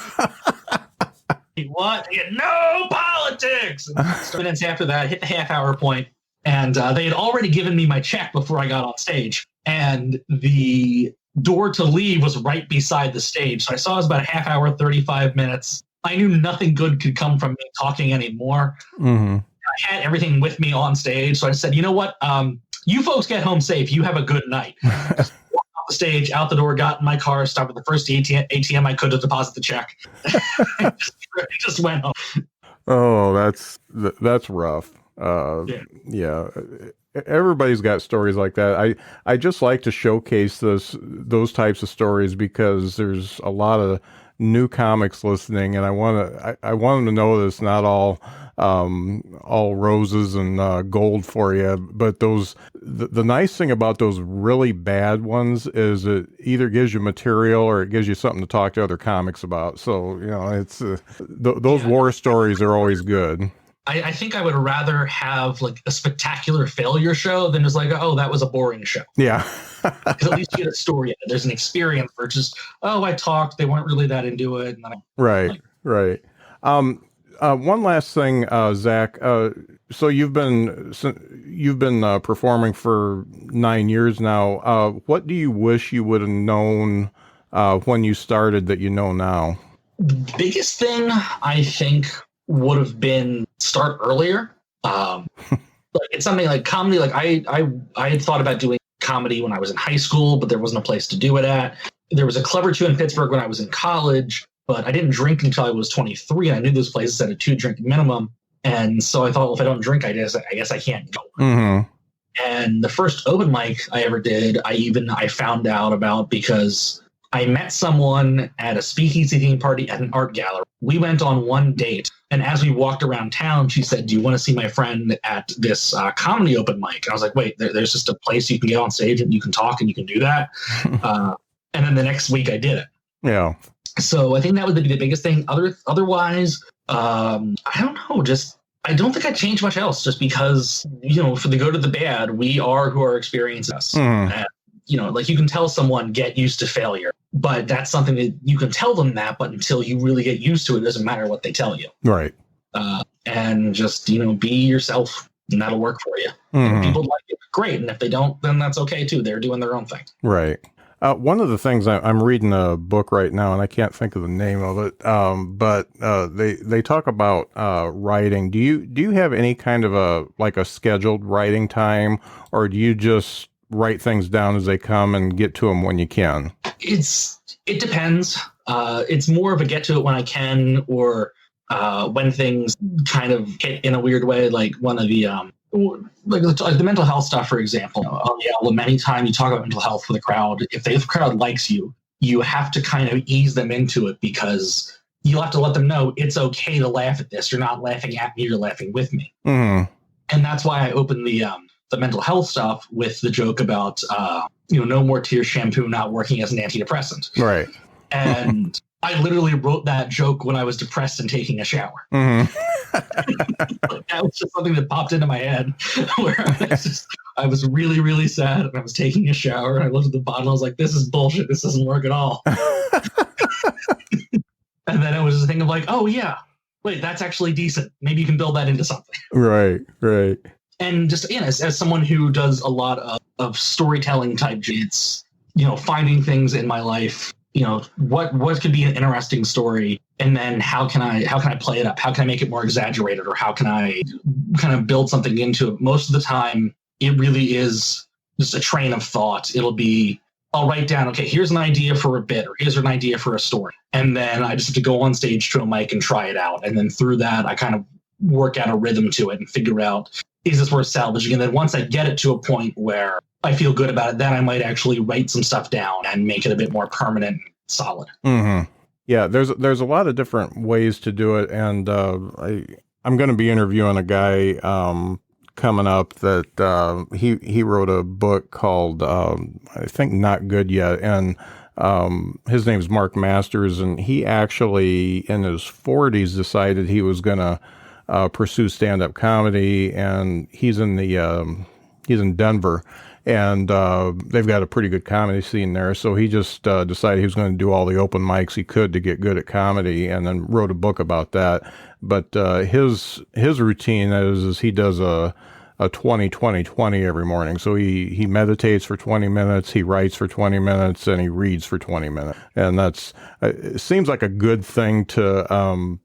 What? No politics! And 2 minutes after that, I hit the half-hour point, and they had already given me my check before I got on stage. And the door to leave was right beside the stage. So I saw it was about a half hour, 35 minutes. I knew nothing good could come from me talking anymore. Mm-hmm. I had everything with me on stage. So I said, you know what? You folks get home safe. You have a good night. Just walked off the stage, out the door, got in my car, stopped at the first ATM I could to deposit the check. just went home. Oh, that's rough. Yeah. Everybody's got stories like that. I just like to showcase those types of stories because there's a lot of new comics listening, and I want them to know that it's not all roses and gold for you. But the nice thing about those really bad ones is it either gives you material or it gives you something to talk to other comics about. So it's those war stories are always good. I think I would rather have like a spectacular failure show than just like, oh, that was a boring show. Yeah. Because at least you get a story. There's an experience where it's just, oh, I talked. They weren't really that into it. And then right. One last thing, Zach. So you've been performing for 9 years now. What do you wish you would have known when you started that you know now? The biggest thing I think would have been start earlier. Like it's something like comedy. Like I had thought about doing comedy when I was in high school, but there wasn't a place to do it at. There was a Clever 2 in Pittsburgh when I was in college, but I didn't drink until I was 23. And I knew those places had a 2-drink minimum. And so I thought, well, if I don't drink, I guess I can't go. Mm-hmm. And the first open mic I ever did, I found out about because I met someone at a speakeasy theme party at an art gallery. We went on one date, and as we walked around town, she said, do you want to see my friend at this comedy open mic? And I was like, wait, there's just a place you can get on stage and you can talk and you can do that. And then the next week I did it. Yeah. So I think that would be the biggest thing. Otherwise, I don't know, I don't think I'd change much else just because, for the good or the bad, we are who are experiencing us. Mm. And, like you can tell someone get used to failure, but that's something that you can tell them that, but until you really get used to it, it doesn't matter what they tell you. Right. And just, be yourself and that'll work for you. Mm. If people like it, great. And if they don't, then that's okay too. They're doing their own thing. Right. One of the things I'm reading a book right now, and I can't think of the name of it, but they talk about writing. Do you have any kind of a scheduled writing time, or do you just write things down as they come and get to them when you can? It depends. It's more of a get to it when I can, or when things kind of hit in a weird way, like one of the like the mental health stuff, for example. Oh yeah, well, many times you talk about mental health with a crowd. If the crowd likes you, you have to kind of ease them into it, because you'll have to let them know it's okay to laugh at this. You're not laughing at me, you're laughing with me. Mm-hmm. And that's why I opened the mental health stuff with the joke about no more tears shampoo not working as an antidepressant. Right. And I literally wrote that joke when I was depressed and taking a shower. Mm-hmm. That was just something that popped into my head where I was really, really sad and I was taking a shower and I looked at the bottle. I was like, this is bullshit. This doesn't work at all. And then it was a thing of like, oh yeah, wait, that's actually decent. Maybe you can build that into something. Right. And just as someone who does a lot of storytelling type, it's, finding things in my life, what could be an interesting story, and then how can I play it up? How can I make it more exaggerated, or how can I kind of build something into it? Most of the time, it really is just a train of thought. It'll be, I'll write down, okay, here's an idea for a bit, or here's an idea for a story, and then I just have to go on stage to a mic and try it out, and then through that, I kind of work out a rhythm to it and figure out, is this worth salvaging? And then once I get it to a point where I feel good about it, then I might actually write some stuff down and make it a bit more permanent and solid. Mm-hmm. Yeah, there's a lot of different ways to do it, and I'm going to be interviewing a guy coming up that he wrote a book called I think Not Good Yet, and his name's Mark Masters, and he actually in his 40s decided he was going to pursue stand-up comedy, and he's in Denver, and they've got a pretty good comedy scene there. So he just decided he was going to do all the open mics he could to get good at comedy, and then wrote a book about that. But his routine is he does a 20-20-20 every morning. So he meditates for 20 minutes, he writes for 20 minutes, and he reads for 20 minutes. And that's it seems like a good thing to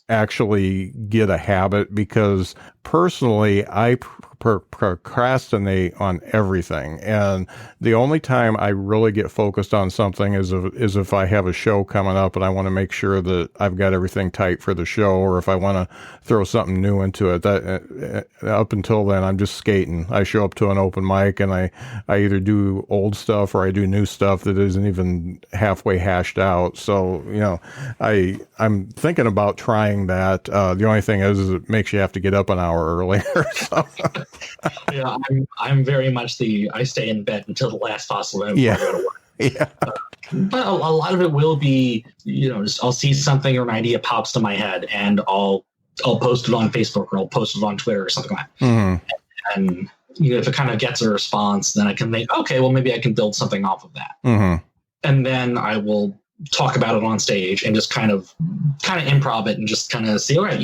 actually get a habit, because personally I procrastinate on everything, and the only time I really get focused on something is if I have a show coming up and I want to make sure that I've got everything tight for the show, or if I want to throw something new into it. That up until then I'm just skating. I show up to an open mic and I either do old stuff or I do new stuff that isn't even halfway hashed out. So I'm thinking about trying that. The only thing is it makes you have to get up an hour earlier. So. Yeah, I'm very much I stay in bed until the last possible minute before I go to work. Yeah. But a lot of it will be, just I'll see something or an idea pops to my head, and I'll post it on Facebook, or I'll post it on Twitter or something like that. Mm-hmm. And if it kind of gets a response, then I can think, okay, well, maybe I can build something off of that. Mm-hmm. And then I will talk about it on stage and just kind of improv it and just kind of see, all right,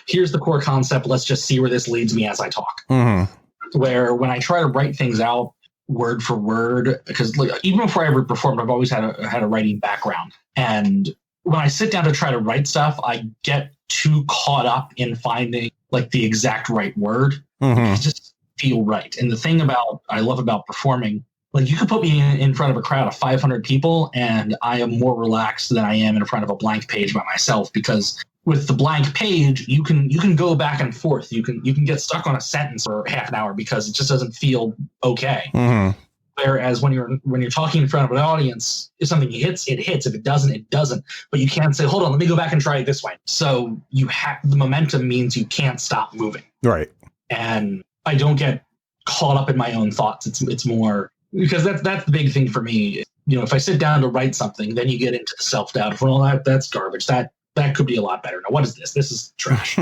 here's the core concept. Let's just see where this leads me as I talk. Mm-hmm. Where when I try to write things out word for word, because even before I ever performed, I've always had a writing background. And when I sit down to try to write stuff, I get too caught up in finding like the exact right word. Mm-hmm. It just feel right. And the thing I love about performing, like you could put me in front of a crowd of 500 people and I am more relaxed than I am in front of a blank page by myself, because with the blank page, you can go back and forth. You can get stuck on a sentence for half an hour because it just doesn't feel okay. Mm-hmm. Whereas when you're talking in front of an audience, if something hits, it hits. If it doesn't, it doesn't. But you can't say, hold on, let me go back and try it this way. So the momentum means you can't stop moving. Right. And I don't get caught up in my own thoughts. It's more, because that's the big thing for me. If I sit down to write something, then you get into the self-doubt. Well, that's garbage. That could be a lot better. Now, what is this? This is trash.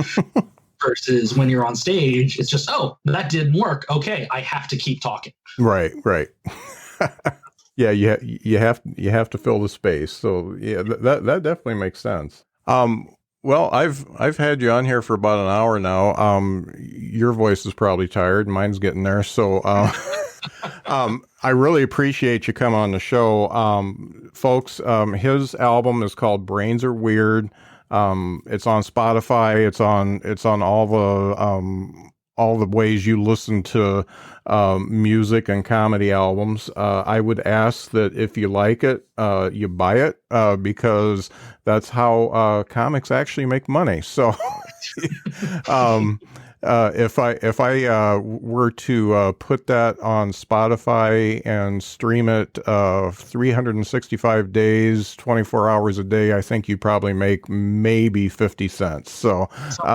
Versus when you're on stage, it's just, oh, that didn't work. Okay, I have to keep talking. Right. Yeah, you have to fill the space. So yeah, that definitely makes sense. Well, I've had you on here for about an hour now. Your voice is probably tired. Mine's getting there. So I really appreciate you coming on the show. Folks, his album is called Brains Are Weird. It's on Spotify. It's on all the ways you listen to music and comedy albums. I would ask that if you like it, you buy it, because that's how comics actually make money. So if I were to put that on Spotify and stream it 365 days, 24 hours a day, I think you probably make maybe 50 cents. So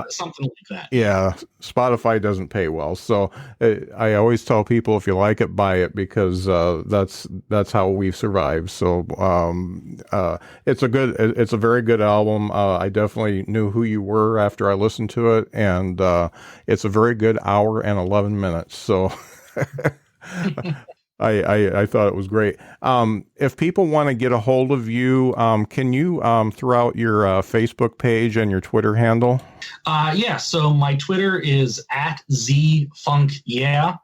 something like that. Yeah, Spotify doesn't pay well. So I always tell people, if you like it, buy it, because that's how we've survived. So it's a very good album. I definitely knew who you were after I listened to it, and it's a very good hour and 11 minutes. So I thought it was great. If people want to get a hold of you, can you throw out your Facebook page and your Twitter handle? Yeah. So my Twitter is @ZFunkYeah,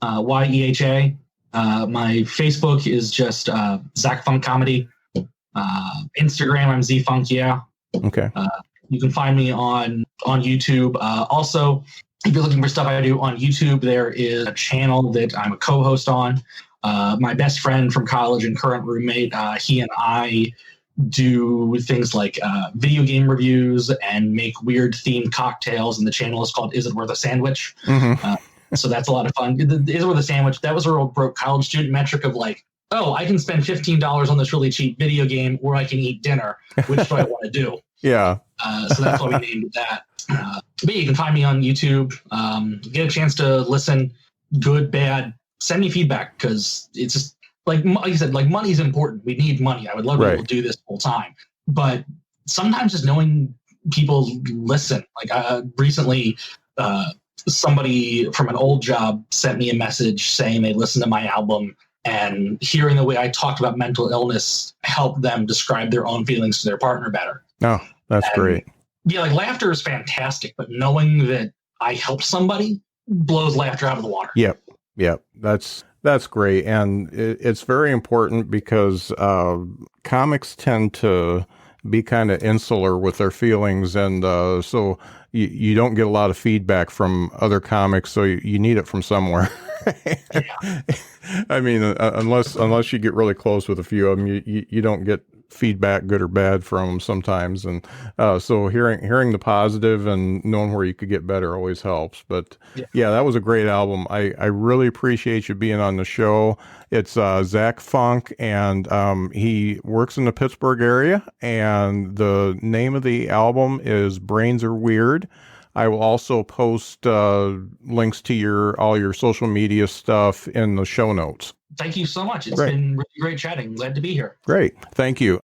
YEHA. My Facebook is just Zach Funk Comedy. Instagram, I'm ZFunkYeah. Okay. You can find me on YouTube. Also, if you're looking for stuff I do on YouTube, there is a channel that I'm a co-host on. My best friend from college and current roommate, he and I do things like video game reviews and make weird themed cocktails, and the channel is called Is It Worth a Sandwich? Mm-hmm. So that's a lot of fun. Is It Worth a Sandwich? That was a real broke college student metric of like, oh, I can spend $15 on this really cheap video game, or I can eat dinner. Which do I want to do? Yeah. So that's why we named it that. But you can find me on YouTube. Get a chance to listen, good, bad. Send me feedback, because it's just like you said, like money's important. We need money. I would love to be able to do this full time. But sometimes just knowing people listen. Like recently, somebody from an old job sent me a message saying they listened to my album, and hearing the way I talked about mental illness helped them describe their own feelings to their partner better. Oh, that's great. Yeah, like laughter is fantastic, but knowing that I helped somebody blows laughter out of the water. Yep. That's great. And it's very important, because comics tend to be kind of insular with their feelings. And so you don't get a lot of feedback from other comics. So you need it from somewhere. Yeah. I mean, unless you get really close with a few of them, you don't get feedback, good or bad, from them sometimes. And so hearing the positive and knowing where you could get better always helps. But yeah, that was a great album. I really appreciate you being on the show. It's Zach Funk, and he works in the Pittsburgh area, and the name of the album is Brains Are Weird. I will also post links to all your social media stuff in the show notes. Thank you so much. It's been really great chatting. Glad to be here. Great. Thank you.